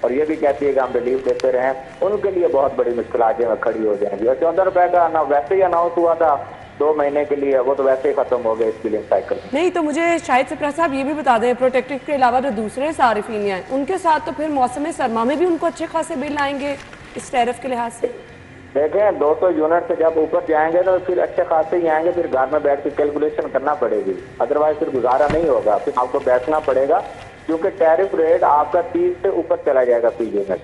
और ये भी कहती है कि हम रिलीफ देते रहें, उनके लिए बहुत बड़ी मुश्किलात जो खड़ी हो जाएंगी। और 14 रुपए का ना वैसे ही अनाउंस हुआ था 2 महीने के लिए, वो तो वैसे ही खत्म हो गए इस बिलिंग साइकिल। नहीं तो मुझे शाहिद सिपरा साहब ये भी बता दें, प्रोटेक्टिव के अलावा जो दूसरे सारिफीन हैं उनके साथ तो फिर मौसम सरमा में भी उनको अच्छे खासे बिल आएंगे इस टैरिफ के लिहाज से? देखें, 200 यूनिट से जब ऊपर जाएंगे तो फिर अच्छे खासे ही आएंगे, फिर घर में बैठ के कैलकुलेशन करना पड़ेगी, अदरवाइज फिर गुजारा नहीं होगा, फिर आपको बैठना पड़ेगा क्योंकि टैरिफ रेट आपका 30 से ऊपर चला जाएगा फी यूनिट।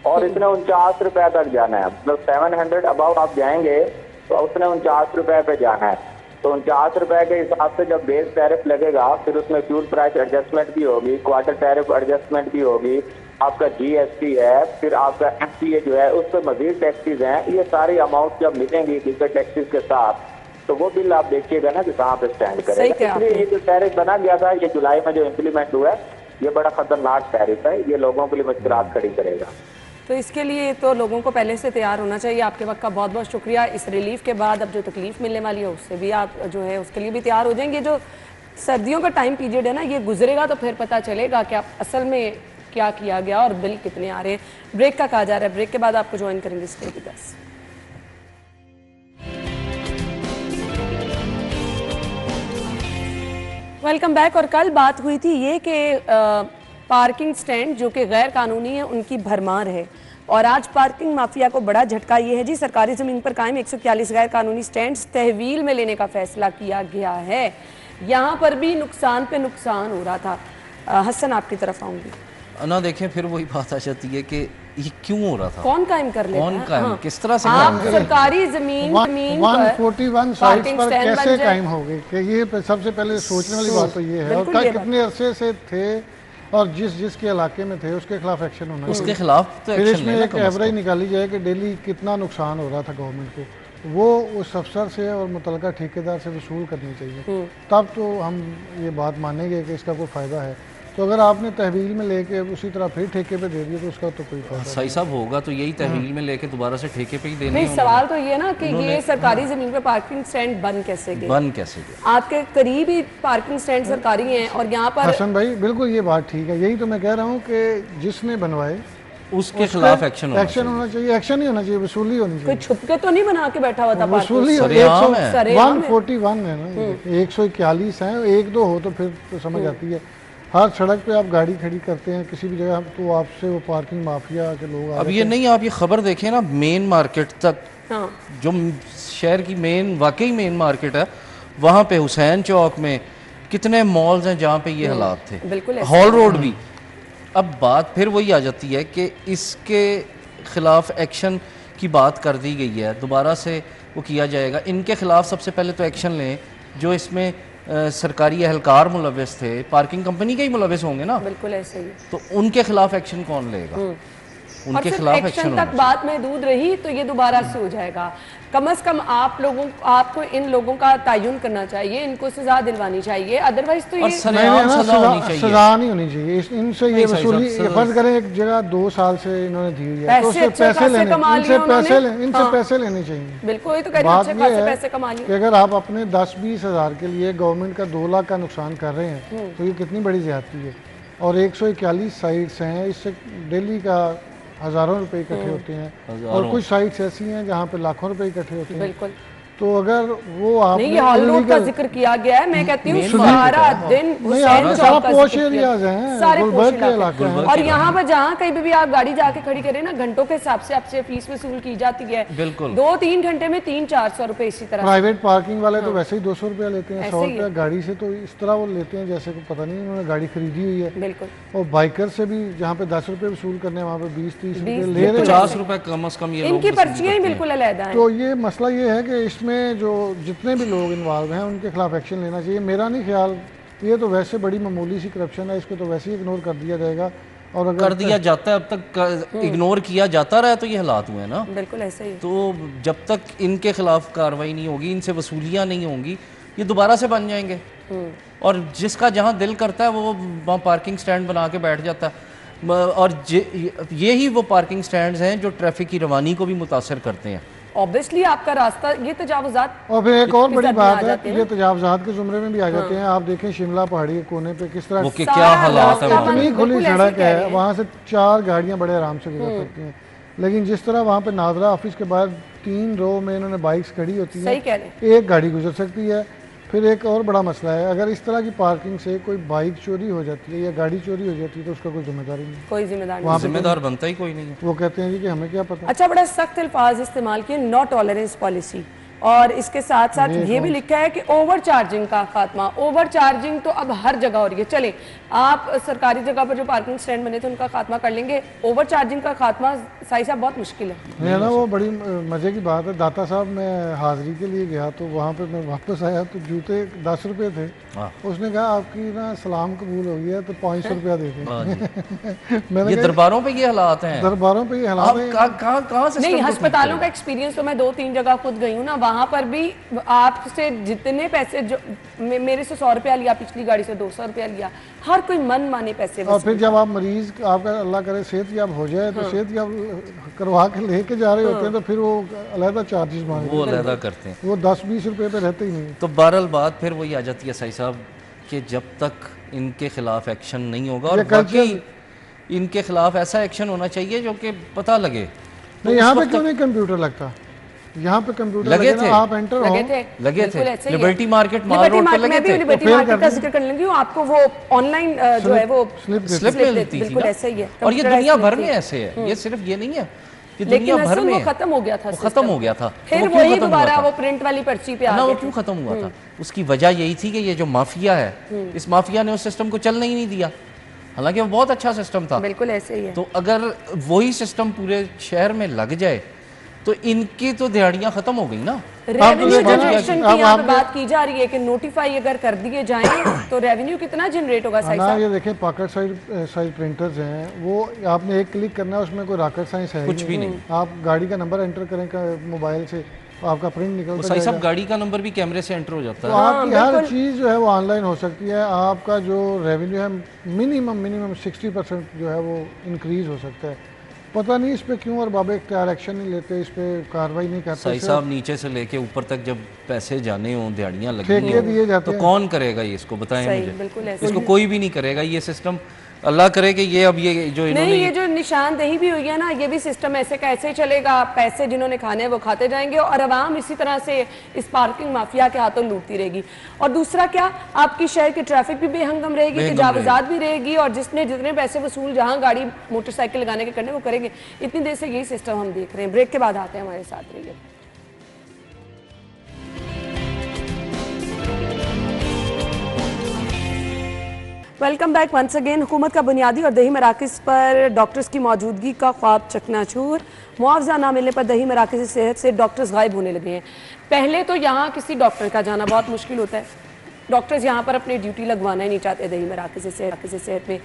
और इसने 49 रुपए तक जाना है, मतलब 700 अबाउ आप जाएंगे तो उसने 49 रुपए पे जाना है। तो 49 रुपए के हिसाब से जब बेस टैरिफ लगेगा, फिर उसमें फ्यूल प्राइस एडजस्टमेंट भी होगी, क्वार्टर टैरिफ एडजस्टमेंट भी होगी, आपका GST है, फिर आपका FTA जो है, उस पर मजीद टैक्सेस हैं। ये सारी अमाउंट जब मिलेंगी दीगर टैक्सेस के साथ, तो वो बिल आप देखिएगा ना कि कहाँ पे स्टैंड करेगा। इसलिए ये जो टैरिफ बना गया था, ये जुलाई में जो इम्प्लीमेंट हुआ है, ये बड़ा खतरनाक टैरिफ है, ये लोगों के लिए मुश्किलात खड़ी करेगा। तो इसके लिए तो लोगों को पहले से तैयार होना चाहिए। आपके वक्त का बहुत बहुत शुक्रिया। इस रिलीफ के बाद अब जो तकलीफ मिलने वाली है उससे भी आप जो है उसके लिए भी तैयार हो जाएंगे। जो सर्दियों का टाइम पीरियड है ना, ये गुजरेगा तो फिर पता चलेगा कि आप असल में क्या किया गया और बिल कितने आ रहे हैं। ब्रेक का कहा जा रहा है, ब्रेक के बाद आपको ज्वाइन करेंगे stay with us. Welcome back. और कल बात हुई थी ये कि पार्किंग स्टैंड जो कि गैर कानूनी है उनकी भरमार है, और आज पार्किंग माफिया को बड़ा झटका ये है जी, सरकारी ज़मीन पर कायम 141 गैर कानूनी स्टैंड्स तहवील में लेने का फैसला किया गया है। यहाँ पर भी नुकसान पे नुकसान हो रहा था। हसन आपकी तरफ आऊँगी ना, देखें फिर वही बात आ जाती है कि ये क्यों हो रहा था, कौन कायम कर लेता कौन है? कायम, हाँ। किस तरह से आप कायम कर लेते हैं? सरकारी जमीन 141 साइट्स पर कैसे कायम हो गए कि ये सबसे पहले सोचने वाली बात तो ये है। और कल कितने अरसे से थे और जिसके इलाके में थे उसके खिलाफ एक्शन होना चाहिए। उसके खिलाफ तो फिर एक्शन इसमें लेना एक एवरेज निकाली जाए कि डेली कितना नुकसान हो रहा था गवर्नमेंट को, वो उस अफसर से और मुतलका ठेकेदार से वसूल करनी चाहिए, तब तो हम ये बात मानेंगे कि इसका कोई फ़ायदा है। तो अगर आपने तहवील में लेके उसी तरह फिर ठेके पे दे दिया तो उसका तो कोई फायदा सही साहब होगा तो यही तहवील में लेके दोबारा से ठेके पे ही देने नहीं। हैं सवाल तो ये ना कि ये सरकारी जमीन पे पार्किंग स्टैंड बन कैसे गए? बन कैसे गए? आपके करीब ही पार्किंग स्टैंड सरकारी हैं और यहाँ पर हसन भाई बिल्कुल ये बात ठीक है। यही तो मैं कह रहा हूँ कि जिसने बनवाए उसके खिलाफ एक्शन होना चाहिए। एक्शन ही होना चाहिए, वसूली होनी कोई चाहिए। छुप के तो नहीं बना के बैठा हुआ था वसूली सरेआम है। 141 है ना, 141 है, एक दो हो तो फिर तो समझ आती है। हर सड़क पे आप गाड़ी खड़ी करते हैं किसी भी जगह तो आपसे वो पार्किंग माफिया के लोग अब ये नहीं, आप ये खबर देखें ना, मेन मार्केट तक, हाँ। जो शहर की मेन वाकई मेन मार्केट है, वहाँ पे हुसैन चौक में कितने मॉल्स हैं जहाँ पे ये हालात थे, बिल्कुल हॉल रोड भी। अब बात फिर वही आ जाती है कि इसके खिलाफ एक्शन की बात कर दी गई है, दोबारा से वो किया जाएगा। इनके खिलाफ सबसे पहले तो एक्शन लें जो इसमें सरकारी एहलकार मुलविस थे, पार्किंग कंपनी के ही मुलविस होंगे ना, बिल्कुल ऐसे ही। तो उनके खिलाफ एक्शन कौन लेगा? उनके खिलाफ एक्शन तक बात महदूद रही तो ये दोबारा से हो जाएगा। कम से कम आपको इन लोगों का तयन करना चाहिए, इनको सजा दिलवानी चाहिए, अदरवाइज तो ये सजा नहीं होनी चाहिए। इनसे ये वसूली, फर्ज करें एक जगह 2 साल से इन्होंने दी हुई है तो उससे पैसे लेने चाहिए। बिल्कुल, तो बात ये है कि अगर आप अपने 10-20 हज़ार के लिए गवर्नमेंट का 2 लाख का नुकसान कर रहे हैं तो ये कितनी बड़ी ज्यादती है। और 141 साइट्स हैं, इससे डेली का हज़ारों रुपए इकट्ठे होते हैं, और कुछ साइट्स ऐसी हैं जहाँ पे लाखों रुपए इकट्ठे होते हैं। बिल्कुल। तो अगर वो आपने नहीं, हॉल रोड का जिक्र किया गया है, मैं कहती हूँ सारा दिन सारा पॉश एरियाज हैं, गुलबर्ग के इलाके हैं। और यहाँ पर जहाँ कहीं भी आप गाड़ी जाके खड़ी करें ना, घंटों के हिसाब से आपसे फीस वसूल की जाती है। बिल्कुल 2-3 घंटे में 300-400 रुपए इसी तरह। प्राइवेट पार्किंग वाले तो वैसे ही 200 रुपया लेते हैं, 100 रुपया गाड़ी से, तो इस तरह वो लेते हैं जैसे को पता नहीं उन्होंने गाड़ी खरीदी हुई है। बिल्कुल। और बाइकर से भी जहाँ पे 10 रुपए वसूल करने हैं वहाँ पे 20-30 रुपए ले रहे हैं, 50 रुपए कम से कम ये इनकी पर्चियां ही बिल्कुल अलग है। तो ये मसला ये है कि इसमें जो जितने भी लोग इन्वॉल्व हैं उनके खिलाफ एक्शन लेना चाहिए। मेरा नहीं ख्याल, ये तो वैसे बड़ी मामूली सी करप्शन है, इसको तो वैसे ही इग्नोर कर दिया जाएगा। और अगर कर दिया जाता है, अब तक इग्नोर किया जाता रहा तो ये हालात हुए ना। बिल्कुल ऐसे ही। तो जब तक इनके खिलाफ कार्रवाई नहीं होगी, इनसे वसूलियाँ नहीं होंगी, ये दोबारा से बन जाएंगे। और जिसका जहाँ दिल करता है वो वहाँ पार्किंग स्टैंड बना के बैठ जाता है। और ये ही वो पार्किंग स्टैंड्स हैं जो ट्रैफिक की रवानी को भी मुतासर करते हैं। ऑब्वियसली आपका रास्ता ये तजावुजात, और फिर एक और बड़ी बात है, ये तजावुजात के जुमरे में भी आ जाते हैं। आप देखें शिमला पहाड़ी के कोने पे किस तरह क्या हालात है, इतनी खुली सड़क है, वहाँ से 4 गाड़ियाँ बड़े आराम से गुजर सकती हैं। लेकिन जिस तरह वहाँ पे नादरा ऑफिस के बाद 3 रो में इन्होंने बाइक्स खड़ी होती हैं, एक गाड़ी गुजर सकती है। फिर एक और बड़ा मसला है, अगर इस तरह की पार्किंग से कोई बाइक चोरी हो जाती है या गाड़ी चोरी हो जाती है तो उसका कोई जिम्मेदारी नहीं, कोई जिम्मेदार बनता ही कोई नहीं है। वो कहते हैं जी कि हमें क्या पता। अच्छा, बड़ा सख्त अल्फाज इस्तेमाल किए, नो टॉलरेंस पॉलिसी, और इसके साथ साथ ये भी लिखा है कि ओवर चार्जिंग का खात्मा। ओवर चार्जिंग तो अब हर जगह हो रही है। चले आप सरकारी जगह पर जो पार्किंग स्टैंड बने थे उनका खात्मा कर लेंगे, ओवर चार्जिंग का खात्मा साई साहब बहुत मुश्किल है। नहीं ना, वो बड़ी मज़े की बात है। दाता साहब मैं हाज़िरी के लिए गया तो वहाँ पे मैं वापस आया तो जूते 10 रुपये थे। उसने कहा आपकी ना सलाम कबूल हो गया तो 500 रुपया दे दें। मैंने ये दरबारों पे ये हालात हैं, दरबारों पे ये हालात हैं। कहाँ से नहीं, अस्पतालों का एक्सपीरियंस तो मैं 2-3 जगह खुद गई हूँ ना, वहां पर भी आपसे जितने पैसे जो मेरे से 100 रुपया लिया, पिछली गाड़ी से 200 रुपया लिया, हर कोई मन माने पैसे। और फिर जब आप मरीज आपका अल्लाह करे सेहतयाब हो जाए तो सेहतयाब करवा के लेके जा रहे होते हैं तो फिर वो अलहदा चार्जेस मांगते वो अलहदा करते हैं, वो 10-20 रुपए पे रहते ही नहीं। तो बहरहाल बात फिर वही आ जाती है साई साहब कि जब तक इनके खिलाफ एक्शन नहीं होगा, और बाकी इनके खिलाफ ऐसा एक्शन होना चाहिए जो कि पता लगे। नहीं, यहाँ पे क्यों नहीं कंप्यूटर लगता? यहाँ पे कंप्यूटर लगे थे, आप एंटर हो लगे थे लिबर्टी मार्केट माल रोड पे लगे थे। लिबर्टी मार्केट का जिक्र कर लेंगी, आपको वो ऑनलाइन जो है वो स्लिप मिलती थी ना, ऐसे ही है। और ये दुनिया भर में ऐसे है, ये सिर्फ ये नहीं है कि दुनिया भर में खत्म हो गया था, खत्म हो गया था। फिर वही दोबारा वो प्रिंट वाली पर्ची पे आ गया। वो क्यों खत्म हुआ था? उसकी वजह यही थी कि ये जो माफिया है, इस माफिया ने उस सिस्टम को चलने ही नहीं दिया, हालांकि वो बहुत अच्छा सिस्टम था। बिल्कुल ऐसे ही है। तो अगर वही सिस्टम पूरे शहर में लग जाए तो इनकी तो दिहाड़ियां खत्म हो गई ना। रेवेन्यू जनरेशन की यहाँ पे बात की जा रही है कि नोटिफाई अगर कर दिए जाएं तो रेवेन्यू कितना जनरेट होगा? ना ये देखें, पॉकेट साइज प्रिंटर्स हैं, वो आपने एक क्लिक करना है, उसमें कोई रॉकेट साइंस है कुछ भी नहीं। आप गाड़ी का नंबर एंटर करें मोबाइल से तो आपका प्रिंट निकलता है। साहब गाड़ी का नंबर भी कैमरे से एंटर हो जाता है। तो आपकी हर चीज़ जो है वो ऑनलाइन हो सकती है। आपका जो रेवेन्यू है मिनिमम 60% जो है वो इंक्रीज हो सकता है। पता नहीं इस पे क्यों और बाबा इख्तियार एक्शन नहीं लेते, इस पे कार्रवाई नहीं करते। साई साहब नीचे से लेके ऊपर तक जब पैसे जाने हों, दिहाड़ियाँ ठेके दिए जाते तो कौन करेगा ये? इसको बताएं मुझे। इसको कोई भी नहीं करेगा। ये सिस्टम अल्लाह करे कि ये अब ये जो नहीं, ये जो निशानदेही भी हुई है ना, ये भी सिस्टम ऐसे कैसे चलेगा? पैसे जिन्होंने खाने हैं वो खाते जाएंगे और आवाम इसी तरह से इस पार्किंग माफिया के हाथों लूटती रहेगी। और दूसरा क्या, आपकी शहर की ट्रैफिक भी बेहंगम रहेगी, तजावुजात भी रहेगी, और जिसने जितने पैसे वसूल जहां गाड़ी मोटरसाइकिल लगाने के करने वो करेंगे। इतनी देर से यही सिस्टम हम देख रहे हैं। ब्रेक के बाद आते हैं, हमारे साथ रहिए। Welcome back once again. हुकूमत का बुनियादी और दही मराकज़ पर डॉक्टर्स की मौजूदगी का ख्वाब चकनाचूर। मुआवजा ना मिलने पर दही मराकज़ सेहत से डॉक्टर्स गायब होने लगे हैं। पहले तो यहाँ किसी डॉक्टर का जाना बहुत मुश्किल होता है, डॉक्टर्स यहाँ पर अपनी ड्यूटी लगवाना ही नहीं चाहते दही मराकज़ सेहत में,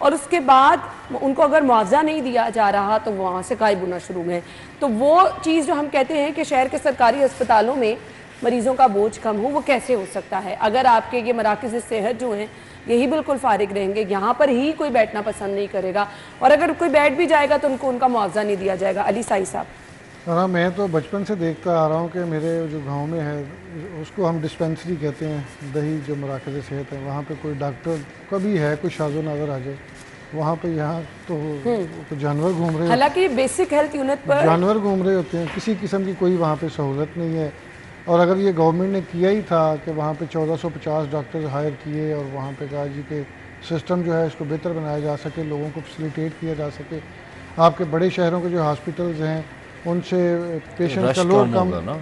और उसके बाद उनको अगर मुआवजा नहीं दिया जा रहा तो वहाँ से गायब होना शुरू हुए। तो वो चीज़ जो हम कहते हैं कि शहर के सरकारी अस्पतालों में मरीजों का बोझ कम हो, वो कैसे हो सकता है अगर आपके ये मराकज़ सेहत जो हैं यही बिल्कुल फारिग रहेंगे, यहाँ पर ही कोई बैठना पसंद नहीं करेगा, और अगर कोई बैठ भी जाएगा तो उनको उनका मुआवजा नहीं दिया जाएगा। अली साई साहब। हाँ, मैं तो बचपन से देखता आ रहा हूँ कि मेरे जो गांव में है उसको हम डिस्पेंसरी कहते हैं, दही जो मराकज़ सेहत है, वहाँ पे कोई डॉक्टर कभी है कोई शाजो नज़र आ जाए वहाँ पे, यहाँ तो जानवर घूम रहे, हालांकि बेसिक हेल्थ यूनिट पर जानवर घूम रहे होते हैं, किसी किस्म की कोई वहाँ पे सहूलत नहीं है। और अगर ये गवर्नमेंट ने किया ही था कि वहाँ पे 1450 डॉक्टर हायर किए और वहाँ पे कहा जी के सिस्टम जो है इसको बेहतर बनाया जा सके, लोगों को फैसिलिटेट किया जा सके, आपके बड़े शहरों के जो हॉस्पिटल्स हैं उनसे पेशेंट का लोड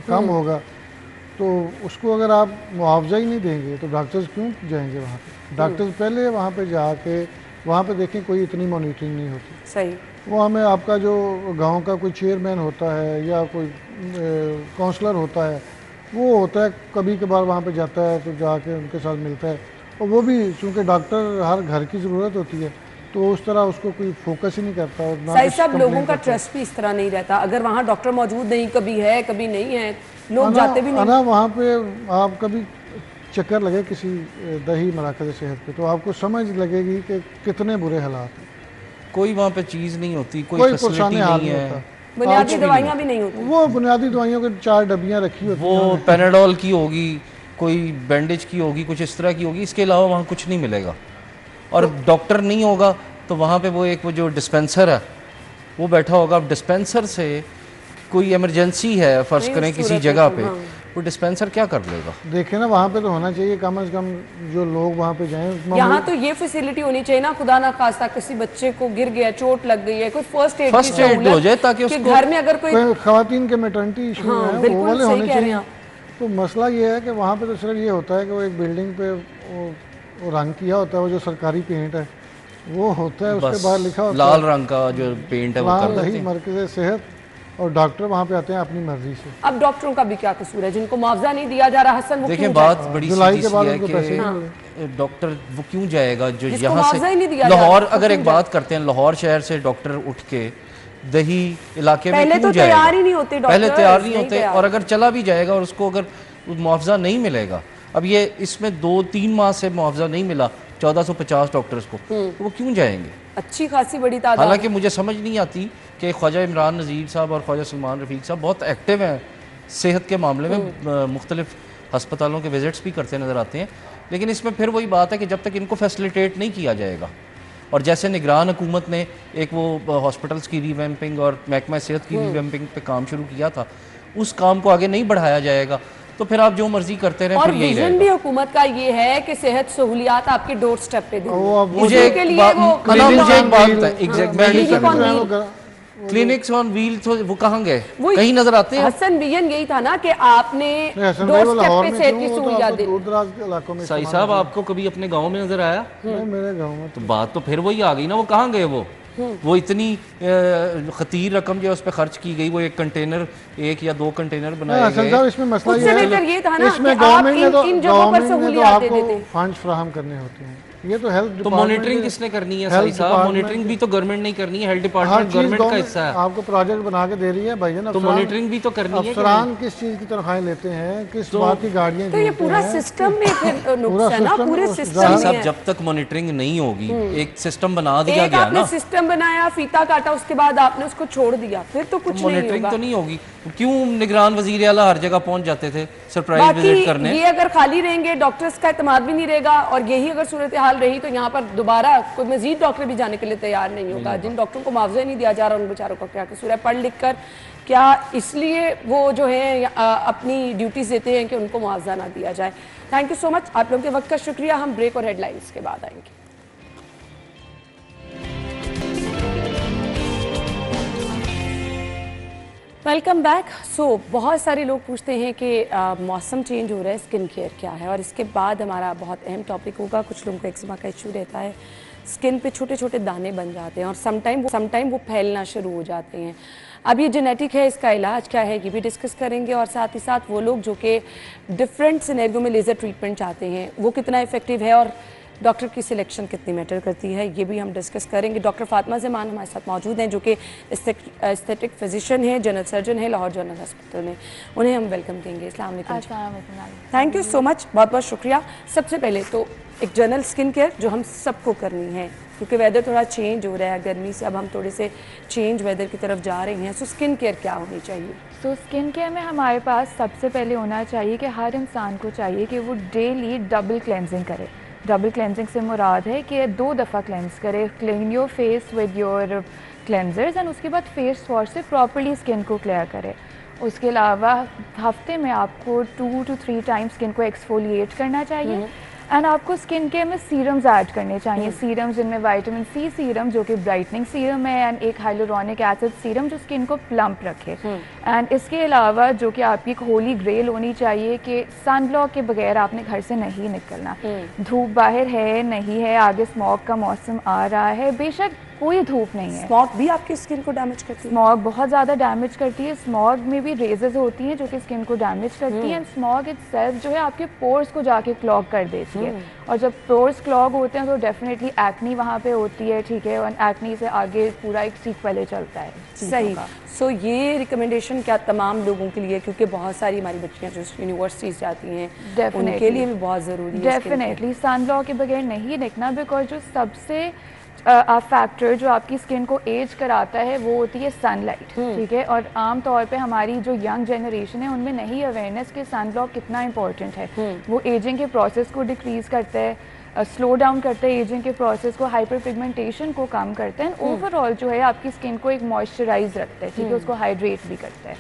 कम होगा, तो उसको अगर आप मुआवजा ही नहीं देंगे तो डॉक्टर्स क्यों जाएंगे वहाँ पे? डॉक्टर्स पहले वहाँ पे जाके वहाँ पे देखें कोई इतनी मॉनिटरिंग नहीं होती। सही। वो हमें आपका जो गांव का कोई चेयरमैन होता है या कोई काउंसलर होता है, वो होता है कभी कभार वहाँ पे जाता है तो जाके उनके साथ मिलता है, और वो भी चूँकि डॉक्टर हर घर की ज़रूरत होती है तो उस तरह उसको कोई फोकस ही नहीं करता। साई साहब, लोगों का ट्रस्ट भी इस तरह नहीं रहता, अगर वहाँ डॉक्टर मौजूद नहीं, कभी है कभी नहीं है, लोग जाते भी नहीं। वहाँ पे आप कभी चक्कर लगे किसी दही मराकज़ सेहत पे तो आपको समझ लगेगी कि कितने बुरे हालात हैं। कोई वहाँ पे चीज़ नहीं होती, कोई फैसिलिटी नहीं है, बुनियादी दवाइयाँ भी नहीं होती। वो बुनियादी दवाइयों की 4 डब्बियाँ रखी होती हैं, वो पैराडोल की होगी, कोई बैंडेज की होगी, कुछ इस तरह की होगी, इसके अलावा वहाँ कुछ नहीं मिलेगा। और डॉक्टर नहीं होगा तो वहाँ पे वो जो डिस्पेंसर है वो बैठा होगा। अब डिस्पेंसर से कोई इमरजेंसी है फ़र्ज़ करें किसी जगह पे, वो डिस्पेंसर क्या कर लेगा? देखें ना, वहाँ पे तो होना चाहिए कम से कम जो लोग वहाँ पे जाएं। यहाँ तो ये फैसिलिटी होनी चाहिए ना, खुदा ना खास्ता किसी बच्चे को गिर गया, चोट लग गई है, कोई फर्स्ट एड हो जाए ताकि उसको घर में अगर कोई खवातीन के मैटरनिटी इशू है वो वाले होने चाहिए। तो मसला ये है कि वहाँ पे तो सिर्फ ये होता है कि वो एक बिल्डिंग पे वो रंग किया होता है, वो जो सरकारी पेंट है वो होता है, उसके बस बाहर लिखा होता लाल है रंग का जो पेंट है वो कर देते वही हैं। मरकज़ सेहत, और डॉक्टर वहाँ पे आते हैं अपनी मर्जी से। अब डॉक्टरों का भी क्या कसूर है जिनको मुआवजा नहीं दिया जा रहा? हसन वो देखिए क्यों बात जाए? बड़ी जुलाई सीधी के बाद सी है उनको पैसे नहीं कि डॉक्टर वो क्यों जाएगा जो जिसको यहाँ मुआवजा ही नहीं से दिया जा रहा, लाहौर, वो अगर क्यों एक बात करते हैं लाहौर शहर से डॉक्टर उठ के दही इलाके में पहले क्यों तो जाएगा? तैयार ही नहीं होते पहले डॉक्टर्स, तैयार नहीं नहीं होते, तैयार। और अगर चला भी जाएगा और उसको अगर मुआवजा नहीं मिलेगा, अब ये इसमें 2-3 माह से मुआवजा नहीं मिला 1450 डॉक्टर्स को, तो वो क्यों जाएंगे? अच्छी खासी बड़ी तादाद। हालांकि मुझे समझ नहीं आती कि ख्वाजा इमरान नज़ीर साहब और ख्वाजा सलमान रफ़ीक साहब बहुत एक्टिव हैं सेहत के मामले में, मुख्तलिफ हस्पतालों के विजिट्स भी करते नज़र आते हैं, लेकिन इसमें फिर वही बात है कि जब तक इनको फैसिलिटेट नहीं किया जाएगा, और जैसे निगरान हुकूमत ने एक वो हॉस्पिटल्स की रीवैम्पिंग और महकमा सेहत की रीवैम्पिंग पे काम शुरू किया था, उस काम को आगे नहीं बढ़ाया जाएगा तो फिर आप जो मर्जी करते रहें, और फिर यही विजन भी रहेगा। हुकूमत का ये है कि सेहत सहूलियात आपके डोर स्टेप पे दें। मुझे के लिए वो मुझे एक बात है, एग्जैक्ट मैं नहीं क्लिनिक कर ऑन रहा, क्लिनिक्स ऑन व्हील तो वो कहाँ गए? वही- कहीं नजर आते हैं? हसन विजन यही था ना कि आपने हसन डोर भाई वो स्टेप लाहौर पे में सेहत क्यों, की वो तो सहूलियात आपको दें। दूर दराज के इलाकों में साई इस्तेमाल साहब होते आपको कभी अपने गांव में नजर आया? हैं। नहीं, मेरे गाँव में तो बात तो फिर वही आ गई ना, वो कहाँ गए? वो इतनी खतीर रकम जो है उस पर खर्च की गई, वो एक कंटेनर, 1 या 2 कंटेनर बनाए हसन साहब गए। इसमें मसला उससे ये है, बेहतर ये था ना इसमें कि आप गवर्नमेंट ने तो इन जगहों पर गवर्नमेंट ने तो सहूलियात दे आपको देते। फंड्स फ्राहम करने होते हैं, ये तो हेल्थ तो डिपार्टमेंट मॉनिटरिंग के- किसने करनी है हेल्थ साई साहब? डिपार्टमेंट मॉनिटरिंग भी तो गवर्नमेंट नहीं करनी है, हेल्थ हर डिपार्टमेंट चीज गवर्नमेंट का गवर्नमेंट हिस्सा है। आपको प्रोजेक्ट बना के दे रही है भाईजान। तो मॉनिटरिंग भी तो करनी है कि अफसरान किस चीज की तनख्वाहें लेते हैं, किस बात की गाड़ियां तो ये जोड़ते पूरा हैं। सिस्टम में फिर नुक्स है ना, सिस्टम पूरे उस सिस्टम साई में साहब है। जब तक मॉनिटरिंग नहीं होगी, एक सिस्टम बना दिया एक गया आपने ना, सिस्टम बनाया, फीता काटा, उसके बाद आपने उसको छोड़ दिया, फिर तो कुछ नहीं मॉनिटरिंग होगा। तो नहीं होगी। क्यों निगरान वजीर आला हर जगह पहुंच जाते थे सरप्राइज विजिट बाकी करने? ये अगर खाली रहेंगे, डॉक्टर्स का इत्मीनान भी नहीं रहेगा, और यही अगर सूरत हाल रही तो यहाँ पर दोबारा कोई मजीद डॉक्टर भी जाने के लिए तैयार नहीं होगा। जिन डॉक्टरों को मुआवजा नहीं दिया जा रहा उन बेचारों का क्या कसूर है? पढ़ लिख कर क्या इसलिए वो जो है अपनी ड्यूटीज देते हैं कि उनको मुआवजा ना दिया जाए? थैंक यू सो मच, आप लोगों के वक्त का शुक्रिया। हम ब्रेक और हेडलाइंस के बाद आएंगे। Welcome back. सो बहुत सारे लोग पूछते हैं कि मौसम चेंज हो रहा है, स्किन केयर क्या है? और इसके बाद हमारा बहुत अहम टॉपिक होगा। कुछ लोगों को एक्जिमा का इशू रहता है, स्किन पे छोटे छोटे दाने बन जाते हैं और समटाइम वो फैलना शुरू हो जाते हैं। अब ये जेनेटिक है, इसका इलाज क्या है ये भी डिस्कस करेंगे, और साथ ही साथ वो लोग जो कि डिफरेंट सिनेरियो में लेज़र ट्रीटमेंट चाहते हैं वो कितना इफेक्टिव है और डॉक्टर की सिलेक्शन कितनी मैटर करती है ये भी हम डिस्कस करेंगे। डॉक्टर फातिमा ज़मान हमारे साथ मौजूद हैं जो कि एस्थेटिक फिजिशियन है, जनरल सर्जन है लाहौर जनरल हॉस्पिटल में। उन्हें हम वेलकम देंगे। अस्सलाम वालेकुम। थैंक यू सो मच, बहुत बहुत शुक्रिया। सबसे पहले तो एक जनरल स्किन केयर जो हम सबको करनी है, क्योंकि वेदर थोड़ा चेंज हो रहा है, गर्मी से अब हम थोड़े से चेंज वेदर की तरफ जा रहे हैं। सो स्किन केयर क्या होनी चाहिए? तो स्किन केयर में हमारे पास सबसे पहले होना चाहिए कि हर इंसान को चाहिए कि वो डेली डबल क्लेंजिंग करे। डबल क्लेंजिंग से मुराद है कि 2 दफ़ा क्लेंस करे। Clean your face with your cleansers and उसके बाद फेस वॉश से प्रॉपर्ली स्किन को क्लियर करे। उसके अलावा हफ्ते में आपको 2 to 3 टाइम्स स्किन को एक्सफोलिएट करना चाहिए। एंड आपको स्किन केयर में सीरम्स ऐड करने चाहिए। सीरम्स जिनमें विटामिन सी सीरम जो कि ब्राइटनिंग सीरम है, एंड एक हाइलुरोनिक एसिड सीरम जो स्किन को प्लम्प रखे। एंड इसके अलावा जो कि आपकी एक होली ग्रेल होनी चाहिए कि सन ब्लॉक के बगैर आपने घर से नहीं निकलना। धूप बाहर है नहीं है, आगे स्मॉग का मौसम आ रहा है, बेशक कोई धूप नहीं है। स्मॉग भी आपकी स्किन को डैमेज करती है? स्मॉग बहुत ज़्यादा डैमेज करती है। स्मॉग में भी रेजेस होती हैं जो कि स्किन को डैमेज करती हैं। स्मॉग इटसेल्फ जो है आपके पोर्स को जाके क्लॉग कर देती है, और जब पोर्स क्लॉग होते हैं तो डेफिनेटली एक्नी वहाँ पे होती है, ठीक है, और एक्नी से आगे पूरा एक सीक्वेल चलता है। सही। सो ये रिकमेंडेशन क्या तमाम लोगों के लिए, क्योंकि बहुत सारी हमारी बच्चियाँ जो यूनिवर्सिटीज़ जाती हैं उनके लिए भी बहुत ज़रूरी है? डेफिनेटली सन ब्लॉक के बगैर नहीं निकलना, बिकॉज जो सबसे फैक्टर जो आपकी स्किन को एज कराता है वो होती है सनलाइट, ठीक है। और आम तौर पे हमारी जो यंग जनरेशन है उनमें नहीं अवेयरनेस कि सन ब्लॉक कितना इंपॉर्टेंट है। वो एजिंग के प्रोसेस को डिक्रीज करता है, स्लो डाउन करता है एजिंग के प्रोसेस को, हाइपर पिगमेंटेशन को कम करता है, ओवरऑल जो है आपकी स्किन को एक मॉइस्चराइज रखता है, ठीक है, उसको हाइड्रेट भी करता है।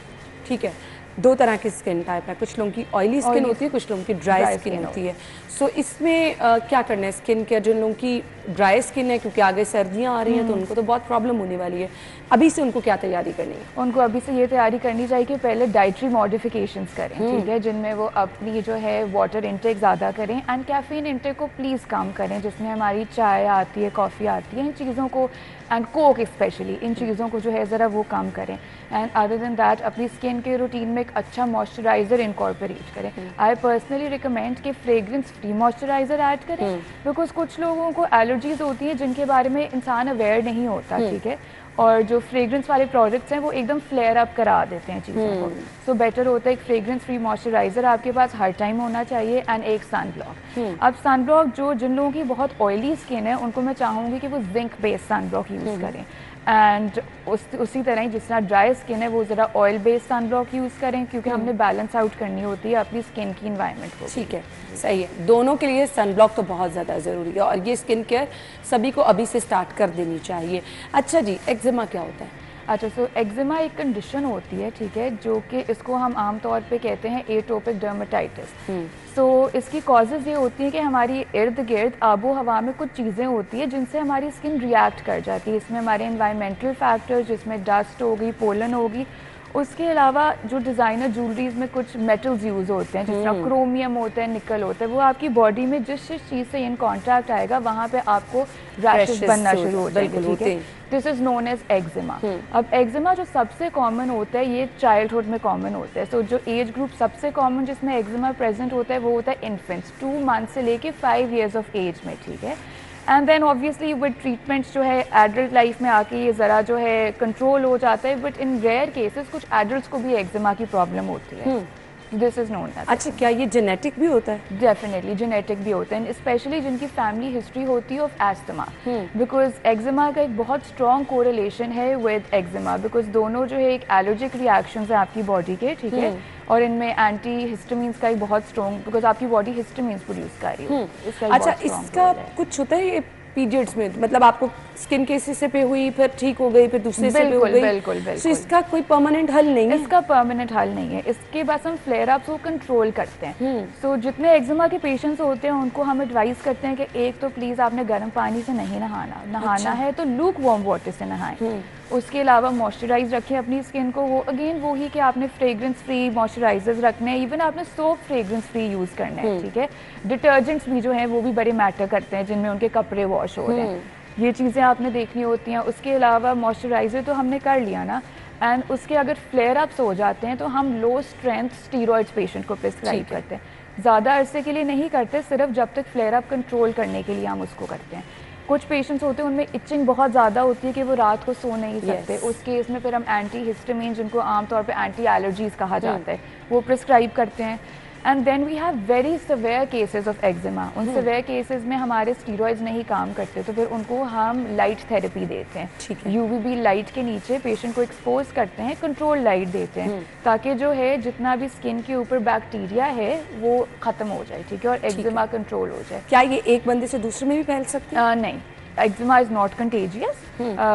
ठीक है। दो तरह की स्किन टाइप है, कुछ लोगों की ऑयली स्किन होती है, कुछ लोगों की ड्राई स्किन होती है। सो इसमें क्या करना है स्किन केयर, जिन लोगों की ड्राई स्किन है क्योंकि आगे सर्दियां आ रही हैं तो उनको तो बहुत प्रॉब्लम होने वाली है, अभी से उनको क्या तैयारी करनी है? उनको अभी से ये तैयारी करनी चाहिए कि पहले डाइटरी मॉडिफिकेशंस करें, ठीक है, जिनमें वो अपनी जो है वाटर इंटेक ज़्यादा करें एंड कैफीन इंटेक को प्लीज़ कम करें, जिसमें हमारी चाय आती है, कॉफ़ी आती है, इन चीज़ों को एंड कोक स्पेशली, इन चीज़ों को जो है ज़रा वो कम करें। एंड अदर देन दैट अपनी स्किन के रूटीन में एक अच्छा मॉइस्चराइज़र इनकॉर्पोरेट करें। आई पर्सनली रिकमेंड कि फ्रेग्रेंस फ्री मॉइस्चराइज़र ऐड करें, बिकॉज कुछ लोगों को एलर्जीज होती हैं जिनके बारे में इंसान अवेयर नहीं होता, ठीक है, और जो फ्रेग्रेंस वाले प्रोडक्ट्स हैं वो एकदम फ्लेयर अप करा देते हैं चीज़ों को। सो बेटर होता है एक फ्रेग्रेंस फ्री मॉइस्चराइज़र आपके पास हर टाइम होना चाहिए एंड एक सन ब्लॉक। अब सन ब्लॉक जो जिन लोगों की बहुत ऑयली स्किन है उनको मैं चाहूँगी कि वो zinc based sunblock use करें, एंड उसी तरह ही जिस तरह ड्राई स्किन है वो ज़रा oil based sunblock use करें, क्योंकि हमने बैलेंस आउट करनी होती है अपनी स्किन की इन्वायरमेंट को। ठीक है, सही है, दोनों के लिए सन ब्लॉक तो बहुत ज़्यादा ज़रूरी है और ये स्किन केयर सभी को अभी से स्टार्ट कर देनी चाहिए। अच्छा जी, एक्जिमा क्या होता है? अच्छा, सो एक्जिमा एक कंडीशन होती है, ठीक है, जो कि इसको हम आम तौर पे कहते हैं एटोपिक डर्मेटाइटिस। सो इसकी कॉजेज़ ये होती हैं कि हमारी इर्द गिर्द आबो हवा में कुछ चीज़ें होती हैं जिनसे हमारी स्किन रिएक्ट कर जाती है। इसमें हमारे एनवायरमेंटल फैक्टर्स, जिसमें डस्ट होगी, पोलन होगी, उसके अलावा जो डिज़ाइनर ज्वेलरीज में कुछ मेटल्स यूज़ होते हैं, जिस तरह क्रोमियम होता है, निकल होता है, वो आपकी बॉडी में जिस चीज़ से इन कॉन्टैक्ट आएगा वहाँ पे आपको रैशेस बनना शुरू हो जाएंगे, ठीक है। This is known as eczema. अब एक्जिमा जो सबसे कॉमन होता है ये चाइल्डहुड में कॉमन होता है। सो जो एज ग्रुप सबसे कॉमन जिसमें एक्जिमा प्रेजेंट होता है वो होता है इन्फेंट्स 2 मंथ से लेके 5 years ऑफ एज में, ठीक है। And then obviously with treatments जो है एडल्ट लाइफ में आके ये ज़रा जो है कंट्रोल हो जाता है, बट इन रेयर केसेस कुछ एडल्ट्स को भी एक्जिमा की प्रॉब्लम होती है। This is known as. अच्छा, क्या ये जेनेटिक भी होता है? डेफिनेटली जेनेटिक भी होता है, स्पेशली जिनकी फैमिली हिस्ट्री होती है ऑफ एस्थमा, बिकॉज एक्जिमा का एक बहुत स्ट्रॉन्ग कोरिलेशन है विद एक्जिमा, बिकॉज दोनों जो है एक एलर्जिक रिएक्शंस है आपकी बॉडी के, ठीक है, और इनमें एंटी हिस्टामिन्स का एक बहुत स्ट्रॉन्ग, बिकॉज आपकी बॉडी हिस्टामिन्स प्रोड्यूस कर रही है। अच्छा, इसका कुछ होता है ये पीरियड्स में, मतलब आपको स्किन के हिस्से पे हुई फिर ठीक हो गई, फिर दूसरे से पे हो गई? बिल्कुल बिल्कुल। तो इसका कोई परमानेंट हल नहीं है? इसका परमानेंट हल नहीं है, इसके बस हम फ्लेयर अप्स को कंट्रोल करते हैं। सो जितने एक्जिमा के पेशेंट्स होते हैं उनको हम एडवाइस करते हैं कि एक तो प्लीज़ आपने गर्म पानी से नहीं नहाना है तो लूक वार्म वाटर से नहाएं। उसके अलावा मॉइस्चराइज रखें अपनी स्किन को, वो अगेन वही कि आपने फ्रेग्रेंस फ्री मॉइस्चराइजर्स रखने हैं, इवन आपने सोप फ्रेग्रेंस फ्री यूज़ करना है, ठीक है। डिटर्जेंट्स भी जो हैं वो भी बड़े मैटर करते हैं जिनमें उनके कपड़े वॉश हो रहे हैं, ये चीज़ें आपने देखनी होती हैं। उसके अलावा मॉइस्चराइज़र तो हमने कर लिया ना, एंड उसके अगर फ्लेयर अप्स हो जाते हैं तो हम लो स्ट्रेंथ स्टीरॉइड्स पेशेंट को प्रिस्क्राइब करते हैं। ज़्यादा अरसे के लिए नहीं करते, सिर्फ जब तक फ्लेयर अप कंट्रोल करने के लिए हम उसको करते हैं। कुछ पेशेंट्स होते हैं उनमें इचिंग बहुत ज़्यादा होती है कि वो रात को सो नहीं सकते, उस केस में फिर हम एंटी हिस्टामिन, जिनको आमतौर पे एंटी एलर्जीज कहा जाता है, वो प्रिस्क्राइब करते हैं। And then we have very severe cases of eczema. उन सिवियर केसेस में हमारे स्टीरॉइड्स नहीं काम करते, तो फिर उनको हम लाइट थेरेपी देते हैं। यूवीबी लाइट के नीचे पेशेंट को एक्सपोज करते हैं, कंट्रोल लाइट देते हैं, ताकि जो है जितना भी स्किन के ऊपर बैक्टीरिया है वो ख़त्म हो जाए, ठीक है, और एक्जिमा कंट्रोल हो जाए। क्या ये एक बंदे से दूसरे में भी फैल सकते हैं? नहीं, एक्जिमा इज़ नॉट कंटेजियस,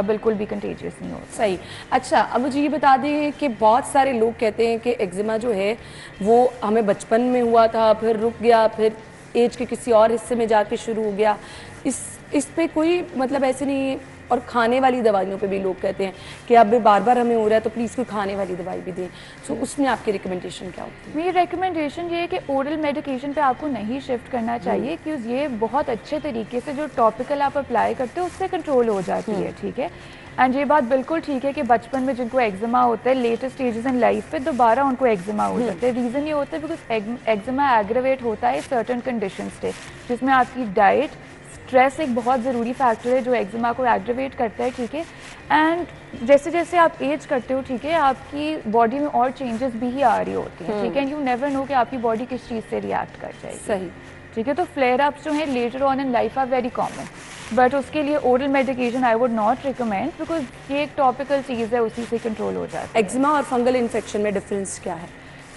बिल्कुल भी कंटेजियस नहीं होता। सही। अच्छा, अब मुझे ये बता दें कि बहुत सारे लोग कहते हैं कि एक्जिमा जो है वो हमें बचपन में हुआ था, फिर रुक गया, फिर एज के किसी और हिस्से में जाके शुरू हो गया। इस पे कोई मतलब ऐसे नहीं है। और खाने वाली दवाइयों पे भी लोग कहते हैं कि अब बार बार हमें हो रहा है तो प्लीज़ कोई खाने वाली दवाई भी दें। सो उसमें आपकी रिकमेंडेशन क्या होती है? मेरी रिकमेंडेशन ये है कि ओरल मेडिकेशन पे आपको नहीं शिफ्ट करना चाहिए, क्योंकि ये बहुत अच्छे तरीके से जो टॉपिकल आप अप्लाई करते हो उससे कंट्रोल हो जाती है, ठीक है। एंड ये बात बिल्कुल ठीक है कि बचपन में जिनको एक्जिमा होता है लेटेस्ट स्टेजेस इन लाइफ पे दोबारा उनको एक्जिमा हो जाता है। रीज़न ये होता है बिकॉज एक्जिमा एग्रेवेट होता है सर्टन कंडीशन से, जिसमें आपकी डाइट, स्ट्रेस एक बहुत ज़रूरी फैक्टर है जो एक्जिमा को एग्रेवेट करता है, ठीक है। एंड जैसे जैसे आप एज करते हो, ठीक है, आपकी बॉडी में और चेंजेस भी ही आ रही होती हैं, ठीक है, एंड यू नेवर नो कि आपकी बॉडी किस चीज़ से रिएक्ट कर जाएगी। सही, ठीक है। तो फ्लेयर अप्स जो हैं later on in life are very common, but उसके लिए oral medication I would not recommend, because ये एक टॉपिकल चीज़ है, उसी से कंट्रोल हो जाता है। एक्जिमा और फंगल इन्फेक्शन में डिफरेंस क्या है?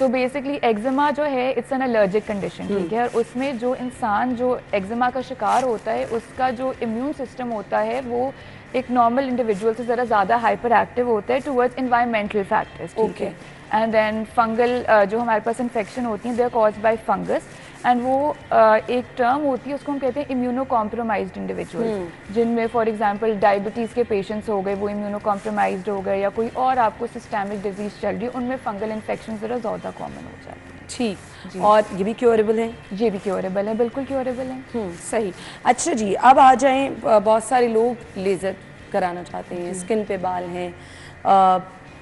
तो बेसिकली एक्जिमा जो है इट्स एन एलर्जिक कंडीशन, ठीक है, और उसमें जो इंसान जो एक्जिमा का शिकार होता है उसका जो इम्यून सिस्टम होता है वो एक नॉर्मल इंडिविजुअल से ज़रा ज़्यादा हाइपर एक्टिव होता है टुवर्ड्स इन्वायरमेंटल फैक्टर्स, ठीक है। एंड देन फंगल जो हमारे पास इन्फेक्शन होती हैं they are caused by fungus, and वो एक टर्म होती है उसको हम कहते हैं इम्यूनो कॉम्प्रोमाइज्ड इंडिविजुअल्स, जिनमें फॉर एग्जांपल डायबिटीज़ के पेशेंट्स हो गए, वो इम्यूनो कॉम्प्रोमाइज्ड हो गए, या कोई और आपको सिस्टेमिक डिजीज़ चल रही है, उनमें फंगल इन्फेक्शन ज़रा ज़्यादा कॉमन हो जाती है। ठीक, और ये भी क्योरेबल है? ये भी क्योरेबल है, बिल्कुल क्योरेबल है। सही। अच्छा जी, अब आ जाएं, बहुत सारे लोग लेज़र कराना चाहते हैं, स्किन पे बाल हैं,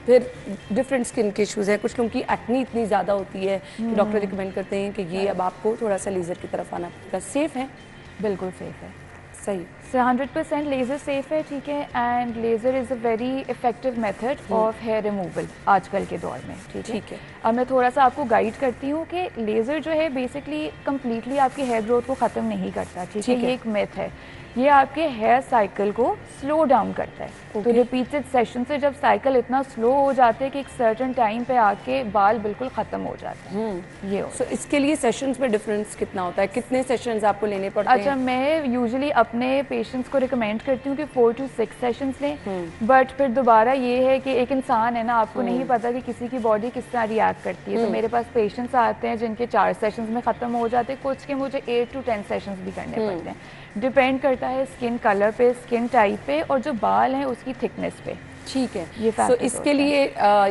फिर डिफरेंट स्किन के इश्यूज़ हैं, कुछ लोगों की एक्नी इतनी ज़्यादा होती है कि डॉक्टर रिकमेंड करते हैं कि ये अब आपको थोड़ा सा लेज़र की तरफ आना पड़ेगा। सेफ़ है? बिल्कुल सेफ़ है, सही। 100% लेज़र सेफ़ है, ठीक है, and laser is a very effective method of hair removal आजकल के दौर में, ठीक है। अब मैं थोड़ा सा आपको गाइड करती हूँ कि लेज़र जो है बेसिकली कम्प्लीटली आपकी हेयर ग्रोथ को ख़त्म नहीं करता, ठीक है, ये एक मिथ है। ये आपके हेयर साइकिल को स्लो डाउन करता है। तो रिपीटेड सेशन से जब साइकिल इतना स्लो हो जाते हैं कि एक सर्टेन टाइम पे आके बाल बिल्कुल ख़त्म हो जाते हैं। ये सो इसके लिए सेशंस में डिफरेंस कितना होता है, कितने सेशंस आपको लेने पड़ते हैं? अच्छा, मैं यूजुअली अपने पेशेंट्स को रिकमेंड करती हूँ कि 4 to 6 सेशंस लें, बट फिर दोबारा ये है कि एक इंसान है ना, आपको नहीं पता कि किसी की बॉडी किस तरह रिएक्ट करती है। तो मेरे पास पेशेंट्स आते हैं जिनके 4 सेशंस में ख़त्म हो जाते हैं, कुछ के मुझे 8 to 10 सेशंस भी करने पड़ते हैं। डिपेंड करता है स्किन कलर पे, स्किन टाइप पे, और जो बाल हैं उसकी थिकनेस पे। ठीक है, ये तो इसके लिए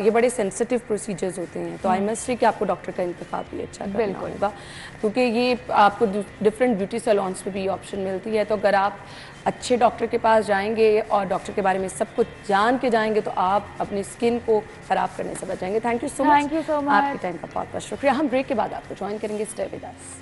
ये बड़े सेंसिटिव प्रोसीजर्स होते हैं, तो आई मस्ट से कि आपको डॉक्टर का इंतखाब भी अच्छा करना होगा, क्योंकि ये आपको डिफरेंट ब्यूटी सैलून्स पे भी ऑप्शन मिलती है। तो अगर आप अच्छे डॉक्टर के पास जाएंगे और डॉक्टर के बारे में सब कुछ जान के जाएंगे तो आप अपनी स्किन को खराब करने से बचाएंगे। थैंक यू सो मच, आपके टाइम का बहुत बहुत शुक्रिया। हम ब्रेक के बाद आपको ज्वाइन करेंगे, stay with us.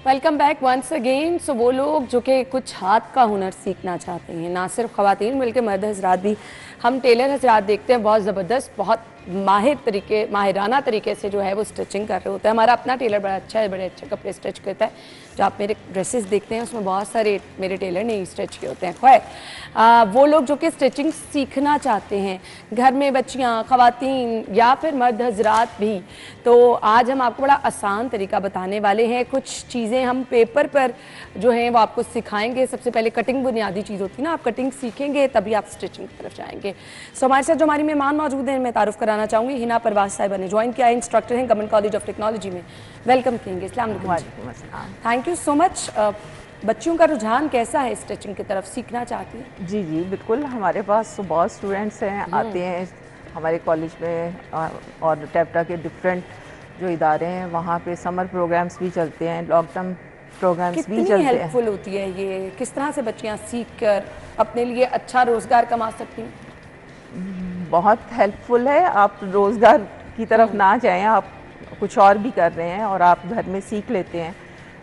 Welcome back once again. So वो लोग जो कि कुछ हाथ का हुनर सीखना चाहते हैं, ना सिर्फ ख़वातीन बल्कि मर्द हजरात भी, हम टेलर हजरात देखते हैं बहुत ज़बरदस्त, बहुत माहिराना तरीके से जो है वो स्टिचिंग कर रहे होते हैं। हमारा अपना टेलर बड़ा अच्छा है, बड़े अच्छे कपड़े स्टिच करता है। जो आप मेरे ड्रेसेस देखते हैं उसमें बहुत सारे मेरे टेलर ने ही स्टिच किए होते हैं। खैर, वो लोग जो कि स्टिचिंग सीखना चाहते हैं, घर में बच्चियाँ, ख़वातीन या फिर मर्द हजरात भी, तो आज हम आपको बड़ा आसान तरीका बताने वाले हैं। कुछ चीज़ें हम पेपर पर जो हैं वो आपको सिखाएंगे। सबसे पहले कटिंग बुनियादी चीज़ होती है ना, आप कटिंग सीखेंगे तभी आप स्टिचिंग की तरफ जाएंगे। सो हमारे साथ जो हमारी मेहमान मौजूद हैं, मैं तारुफ कराना चाहूँगी, हिना परवाज साहिबा ने ज्वाइन किया है, इंस्ट्रक्टर हैं गवर्नमेंट कॉलेज ऑफ टेक्नोलॉजी में। वेलकम करेंगे। अस्सलाम वालेकुम। Thank you so much. बच्चियों का रुझान कैसा है स्टिचिंग की तरफ, सीखना चाहती हैं? जी जी बिल्कुल, हमारे पास तो बहुत स्टूडेंट्स हैं, आते हैं हमारे कॉलेज में, और टैप्टा के डिफरेंट जो इदारे हैं वहाँ पे समर प्रोग्राम्स भी चलते हैं, लॉन्ग टर्म प्रोग्राम्स भी चलते हैं। कितनी हेल्पफुल होती है ये, किस तरह से बच्चियाँ सीख कर अपने लिए अच्छा रोज़गार कमा सकती हैं? बहुत हेल्पफुल है। आप रोज़गार की तरफ ना जाएं, आप कुछ और भी कर रहे हैं और आप घर में सीख लेते हैं,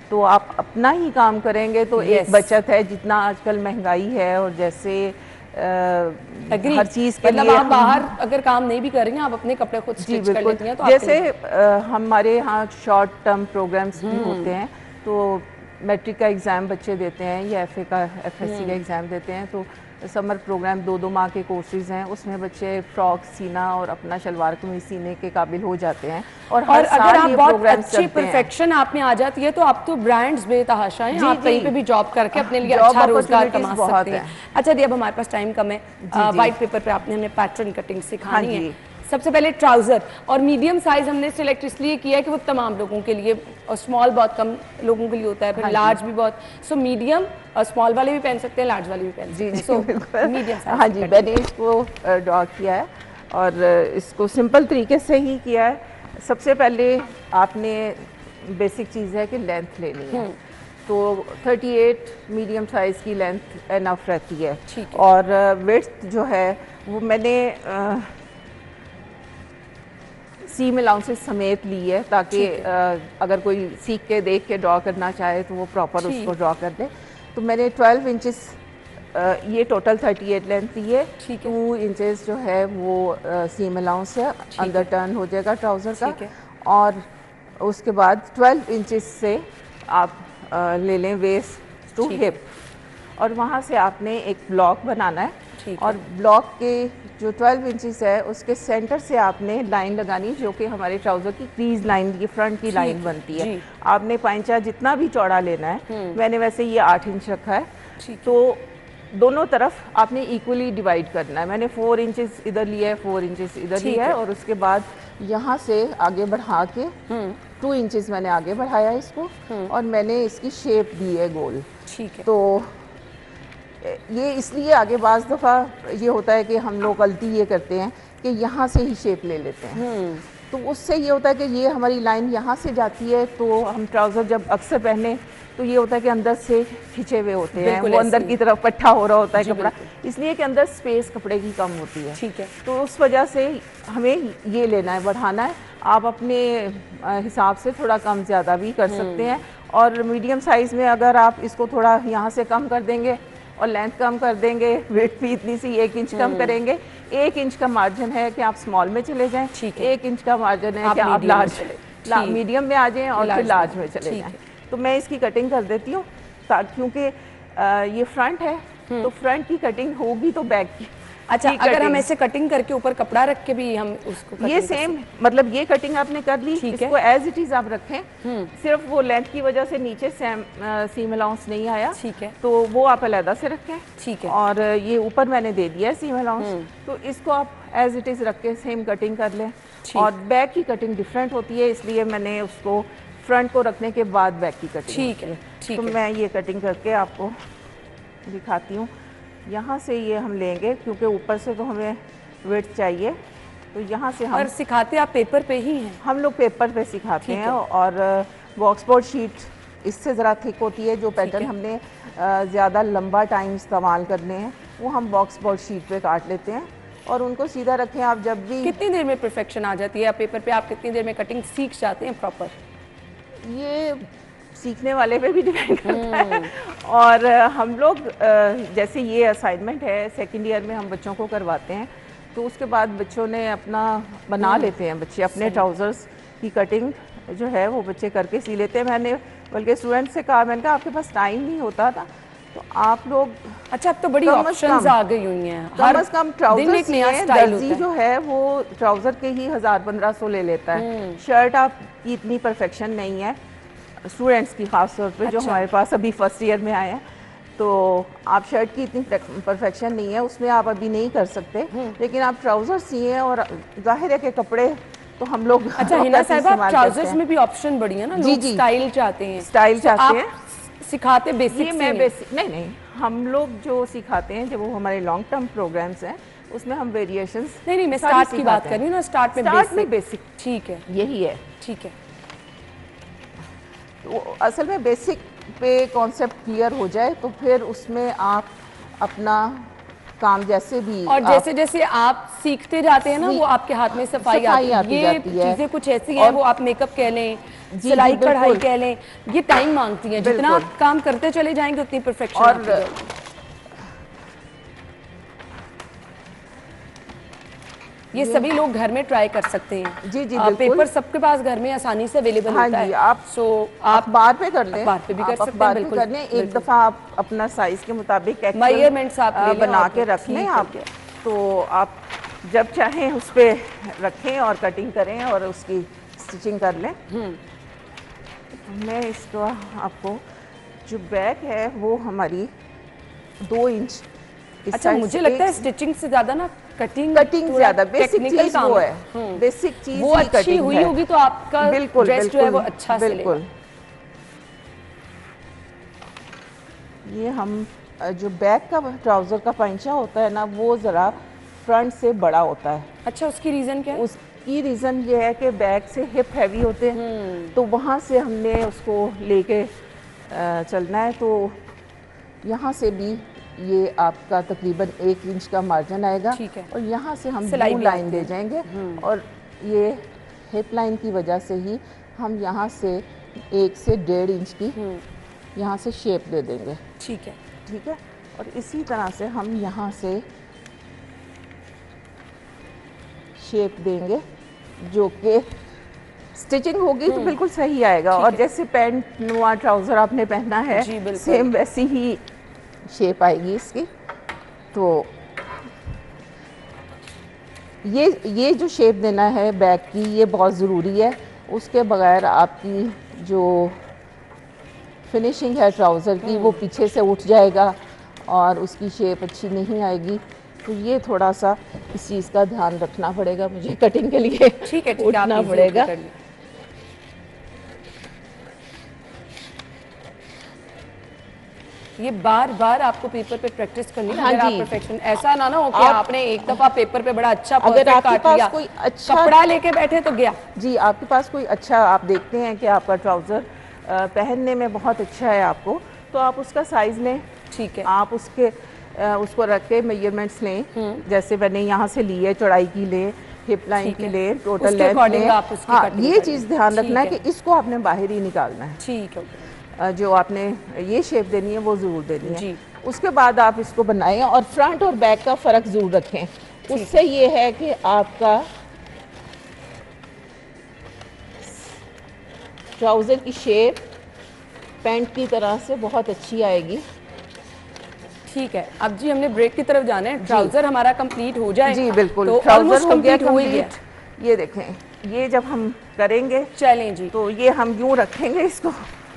तो आप अपना ही काम करेंगे तो एक बचत है। जितना आजकल महंगाई है और जैसे हर चीज़ के लिए आप बाहर अगर काम नहीं भी करेंगे, आप अपने कपड़े खुद स्टिच कर लेती हैं, तो जैसे हमारे यहाँ शॉर्ट टर्म प्रोग्राम्स भी होते हैं, तो मैट्रिक का एग्ज़ाम बच्चे देते हैं या FSC का एग्ज़ाम देते हैं, तो समर प्रोग्राम 2-2 माह के कोर्सेज हैं, उसमें बच्चे फ्रॉक सीना और अपना शलवार कमीज सीने के काबिल हो जाते हैं। और अगर आप बहुत अच्छी परफेक्शन आप में आ जाती है तो आप तो ब्रांड्स बेतहाशा हैं, आप कहीं पे भी जॉब करके अपने लिए अच्छा रोजगार कमा सकते हैं। अच्छा दी, अब हमारे पास टाइम कम है, वाइट पेपर पे आपने हमें पैटर्न कटिंग सिखानी है। सबसे पहले ट्राउज़र और मीडियम साइज़ हमने सिलेक्ट इसलिए किया है कि वो तमाम लोगों के लिए, और स्मॉल बहुत कम लोगों के लिए होता है, फिर लार्ज भी बहुत, सो मीडियम और स्मॉल वाले भी पहन सकते हैं, लार्ज वाले भी पहन सकते हैं। So medium size. हाँ जी, मैंने इसको ड्रॉ किया है और इसको सिंपल तरीके से ही किया है। सबसे पहले आपने बेसिक चीज़ है कि लेंथ लेनी है, तो 38 मीडियम साइज़ की लेंथ एनफ रहती है, और विड्थ जो है वो मैंने सीम अलाउंसेस समेत ली है, ताकि अगर कोई सीख के देख के ड्रॉ करना चाहे तो वो प्रॉपर उसको ड्रॉ कर दे। तो मैंने 12 इंचेस, ये टोटल 38 लेंथ ली है, 2 इंचेस जो है वो सीम अलाउंस है, अंदर टर्न हो जाएगा ट्राउज़र का, और उसके बाद 12 इंचेस से आप ले लें वेस्ट टू हिप, और वहाँ से आपने एक ब्लॉक बनाना है ठीक और ब्लॉक के जो 12 इंचेस है उसके सेंटर से आपने लाइन लगानी, जो कि हमारे ट्राउज़र की क्रीज लाइन, ये फ्रंट की लाइन बनती है। आपने पाइंचा जितना भी चौड़ा लेना है, मैंने वैसे ये 8 इंच रखा है, तो दोनों तरफ आपने इक्वली डिवाइड करना है। मैंने 4 इंचेस इधर लिया है, 4 इंचेस इधर लिया है, और उसके बाद यहाँ से आगे बढ़ा के 2 इंचेस मैंने आगे बढ़ाया इसको, और मैंने इसकी शेप दी है गोल। ठीक है। तो ये इसलिए आगे बाज़ दफ़ा ये होता है कि हम लोग गलती ये करते हैं कि यहाँ से ही शेप ले लेते हैं, तो उससे ये होता है कि ये हमारी लाइन यहाँ से जाती है, तो हम ट्राउज़र जब अक्सर पहने तो ये होता है कि अंदर से खिंचे हुए होते हैं, वो अंदर की तरफ पट्टा हो रहा होता है कपड़ा, इसलिए कि अंदर स्पेस कपड़े की कम होती है। ठीक है। तो उस वजह से हमें ये लेना है, बढ़ाना है। आप अपने हिसाब से थोड़ा कम ज़्यादा भी कर सकते हैं, और मीडियम साइज़ में अगर आप इसको थोड़ा यहाँ से कम कर देंगे और लेंथ कम कर देंगे, वेट भी इतनी सी 1 इंच कम करेंगे, 1 इंच का मार्जिन है कि आप स्मॉल में चले जाएं, 1 इंच का मार्जिन है कि आप लार्ज मीडियम में आ जाएं और फिर लार्ज में चले जाएं। तो मैं इसकी कटिंग कर देती हूँ, क्योंकि ये फ्रंट है तो फ्रंट की कटिंग होगी तो बैक की। अच्छा, अगर हम ऐसे कटिंग करके ऊपर कपड़ा रख के भी हम उसको ये सेम, मतलब ये कटिंग आपने कर ली, इसको एज इट इज आप रखें, सिर्फ वो लेंथ की वजह से नीचे सीम अलाउंस नहीं आया, ठीक है, तो वो आप अलग से रखें। ठीक है। और ये ऊपर मैंने दे दिया है सीम अलाउंस, तो इसको आप एज इट इज रख के सेम कटिंग कर लें। और बैक की कटिंग डिफरेंट होती है, इसलिए मैंने उसको फ्रंट को रखने के बाद बैक की कटिंग। ठीक है, ठीक है। तो मैं ये कटिंग करके आपको दिखाती हूँ। यहाँ से ये हम लेंगे, क्योंकि ऊपर से तो हमें विड्थ चाहिए, तो यहाँ से हम, और सिखाते आप पेपर पे ही हैं? हम लोग पेपर पे सिखाते हैं, और बॉक्स बोर्ड शीट इससे ज़रा थिक होती है। जो पैटर्न हमने ज़्यादा लंबा टाइम इस्तेमाल करने हैं वो हम बॉक्स बोर्ड शीट पे काट लेते हैं और उनको सीधा रखें। आप जब भी, कितनी देर में परफेक्शन आ जाती है पेपर पे? आप कितनी देर में कटिंग सीख जाते हैं प्रॉपर? ये सीखने वाले पे भी डिपेंड करता है। और हम लोग जैसे ये असाइनमेंट है, सेकंड ईयर में हम बच्चों को करवाते हैं, तो उसके बाद बच्चों ने अपना बना लेते हैं, बच्चे अपने ट्राउज़र्स की कटिंग जो है वो बच्चे करके सी लेते हैं। मैंने बल्कि स्टूडेंट से कहा, मैंने कहा आपके पास टाइम नहीं होता था तो आप लोग, अच्छा अब तो बड़ी ऑप्शंस आ गई हुई हैं, कम से कम ट्राउजर दर्जी जो है वो ट्राउज़र के ही 1000-1500 ले लेता है। शर्ट आपकी इतनी परफेक्शन नहीं है स्टूडेंट्स की, खास तौर पे जो हमारे पास अभी फर्स्ट ईयर में आए हैं, तो आप शर्ट की इतनी परफेक्शन नहीं है, उसमें आप अभी नहीं कर सकते, लेकिन आप ट्राउज़र सिए और जाहिर है कि कपड़े तो हम लोग। अच्छा हिना साहिबा, ट्राउजर्स में भी ऑप्शन बड़ी है ना, लोग स्टाइल चाहते हैं, स्टाइल चाहते हैं। सिखाते बेसिक? मैं बेसिक नहीं, हम लोग जो सिखाते हैं जब वो हमारे लॉन्ग टर्म प्रोग्राम्स हैं उसमें हम वेरिएशंस, नहीं मैं स्टार्ट की बात कर रही हूँ ना, स्टार्ट में बेसिक। ठीक है, यही है। ठीक है, तो असल में बेसिक पे कॉन्सेप्ट क्लियर हो जाए तो फिर उसमें आप अपना काम जैसे भी, और जैसे जैसे आप सीखते जाते हैं ना, वो आपके हाथ में सफाई आती जाती है। ये चीजें कुछ ऐसी हैं, वो आप मेकअप कह लें, सिलाई कढ़ाई कह लें, ये टाइम मांगती हैं। जितना आप काम करते चले जाएंगे उतनी परफेक्शन आती जाएगी। ये सभी लोग घर में ट्राई कर सकते हैं। जी जी, पेपर सबके पास घर में आसानी से अवेलेबल होता है। आप अखबार पे कर लें, अखबार पे भी कर सकते हैं, बिल्कुल करने। एक दफ़ा आप अपना साइज के मुताबिक मेजरमेंट्स आप बना के रख लें आप, तो आप जब चाहें उस पर रखें और कटिंग करें और उसकी स्टिचिंग कर लें। मैं इसका आपको जो बैक है वो हमारी 2 इंच। अच्छा मुझे लगता है स्टिचिंग से ज्यादा ना कटिंग ज्यादा बेसिक चीज वो है, बेसिक चीज वो अच्छी हुई होगी तो आपका ड्रेस जो है वो अच्छा से बिल्कुल। ये हम जो बैक का ट्राउजर का पंचा होता है ना, वो जरा फ्रंट से बड़ा होता है। अच्छा उसकी रीजन क्या है? उसकी रीजन ये है कि बैक से हिप हैवी होते हैं, तो वहाँ से हमने उसको लेके चलना है। तो यहाँ से भी ये आपका तकरीबन 1 इंच का मार्जिन आएगा, और यहाँ से हम 2 लाइन दे जाएंगे, और ये हिप लाइन की वजह से ही हम यहाँ से 1 से 1.5 इंच की यहाँ से शेप दे देंगे। ठीक है, ठीक है। और इसी तरह से हम यहाँ से शेप देंगे, जो कि स्टिचिंग होगी तो बिल्कुल सही आएगा। और जैसे पैंट नुआ ट्राउज़र आपने पहना है, सेम वैसी ही शेप आएगी इसकी। तो ये जो शेप देना है बैक की, ये बहुत ज़रूरी है। उसके बगैर आपकी जो फिनिशिंग है ट्राउज़र की वो पीछे से उठ जाएगा और उसकी शेप अच्छी नहीं आएगी। तो ये थोड़ा सा इस चीज़ का ध्यान रखना पड़ेगा मुझे कटिंग के लिए। ठीक है, उठना पड़ेगा। ये बार बार आपको पेपर पे प्रैक्टिस करनी है। हाँ अगर आप जी। परफेक्शन, ऐसा ना हो कि आपने एक दफ़ा पेपर पे बड़ा अच्छा अगर परफेक्ट आपके काट पास लिया, कोई अच्छा कपड़ा लेके बैठे तो गया। जी, आपके पास कोई अच्छा, आप देखते हैं कि आपका ट्राउज़र पहनने में बहुत अच्छा है आपको, तो आप उसका साइज़ लें। ठीक है, आप उसको रख के मेजरमेंट्स लें। जैसे मैंने यहाँ से ली है, चौड़ाई की लें, हिप लाइन की लें, टोटल उसके लेंथ according लें। आप उसकी हाँ, cutting ये करें। चीज़ ध्यान ठीक रखना है है। कि इसको आपने बाहर ही निकालना है। ठीक है, जो आपने ये शेप देनी है वो ज़रूर देनी है। जी। उसके बाद आप इसको बनाएं और फ्रंट और बैक का फ़र्क ज़रूर रखें। उससे ये है कि आपका ट्राउज़र की शेप पैंट की तरह से बहुत अच्छी आएगी। ठीक है। अब जी हमने ब्रेक की तरफ जाना है। ट्राउजर हमारा कंप्लीट हो जाए। जी बिल्कुल, तो ट्राउज़र ऑलमोस्ट हो गया कंप्लीट हो ही गया। कंप्लीट। ये देखें, ये जब हम करेंगे चलें जी। तो ये हम यूँ रखेंगे इसको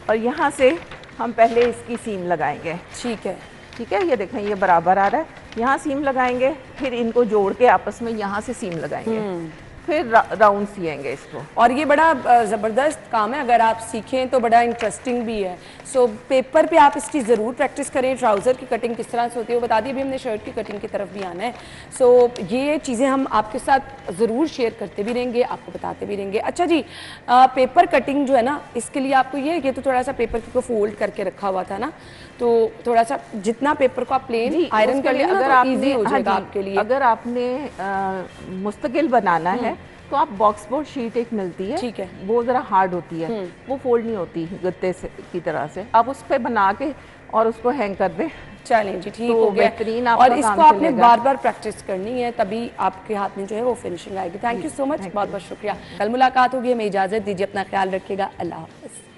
और यहाँ से हम पहले इसकी सीम लगाएंगे। ठीक है, ठीक है, ये देखें ये बराबर आ रहा है। यहाँ सीम लगाएंगे, फिर इनको जोड़ के आपस में यहाँ से सीम लगाएंगे, फिर राउंड सिएंगे इसको। और ये बड़ा ज़बरदस्त काम है, अगर आप सीखें तो बड़ा इंटरेस्टिंग भी है। सो पेपर पे आप इसकी ज़रूर प्रैक्टिस करें। ट्राउज़र की कटिंग किस तरह से होती है वो बता दी, अभी हमने शर्ट की कटिंग की तरफ भी आना है। सो ये चीज़ें हम आपके साथ ज़रूर शेयर करते भी रहेंगे, आपको बताते भी रहेंगे। अच्छा जी, पेपर कटिंग जो है ना, इसके लिए आपको ये तो थोड़ा सा पेपर को फोल्ड करके रखा हुआ था ना, तो थोड़ा सा जितना पेपर को आप प्लेन आयरन कर लेंगे अगर ना, आपने ईजी हो हाँ जाएगा जी, आपके लिए। अगर आपने मुस्तकिल बनाना है तो आप बॉक्स बोर्ड शीट एक मिलती है, ठीक है। वो ज़रा हार्ड होती है, वो फोल्ड नहीं होती गत्ते से की तरह से। आप उस पर बना के और उसको हैंग कर दें। चलें जी, ठीक तो हो गया। बेहतरीन आपका और इसको काम आपने चलेगा। बार बार प्रैक्टिस करनी है, तभी आपके हाथ में जो है वो फिनिशिंग आएगी। थैंक यू सो मच, बहुत बहुत शुक्रिया। कल मुलाकात होगी, हमें इजाज़त दीजिए, अपना ख्याल रखिएगा, अल्लाह हाफ़िज़।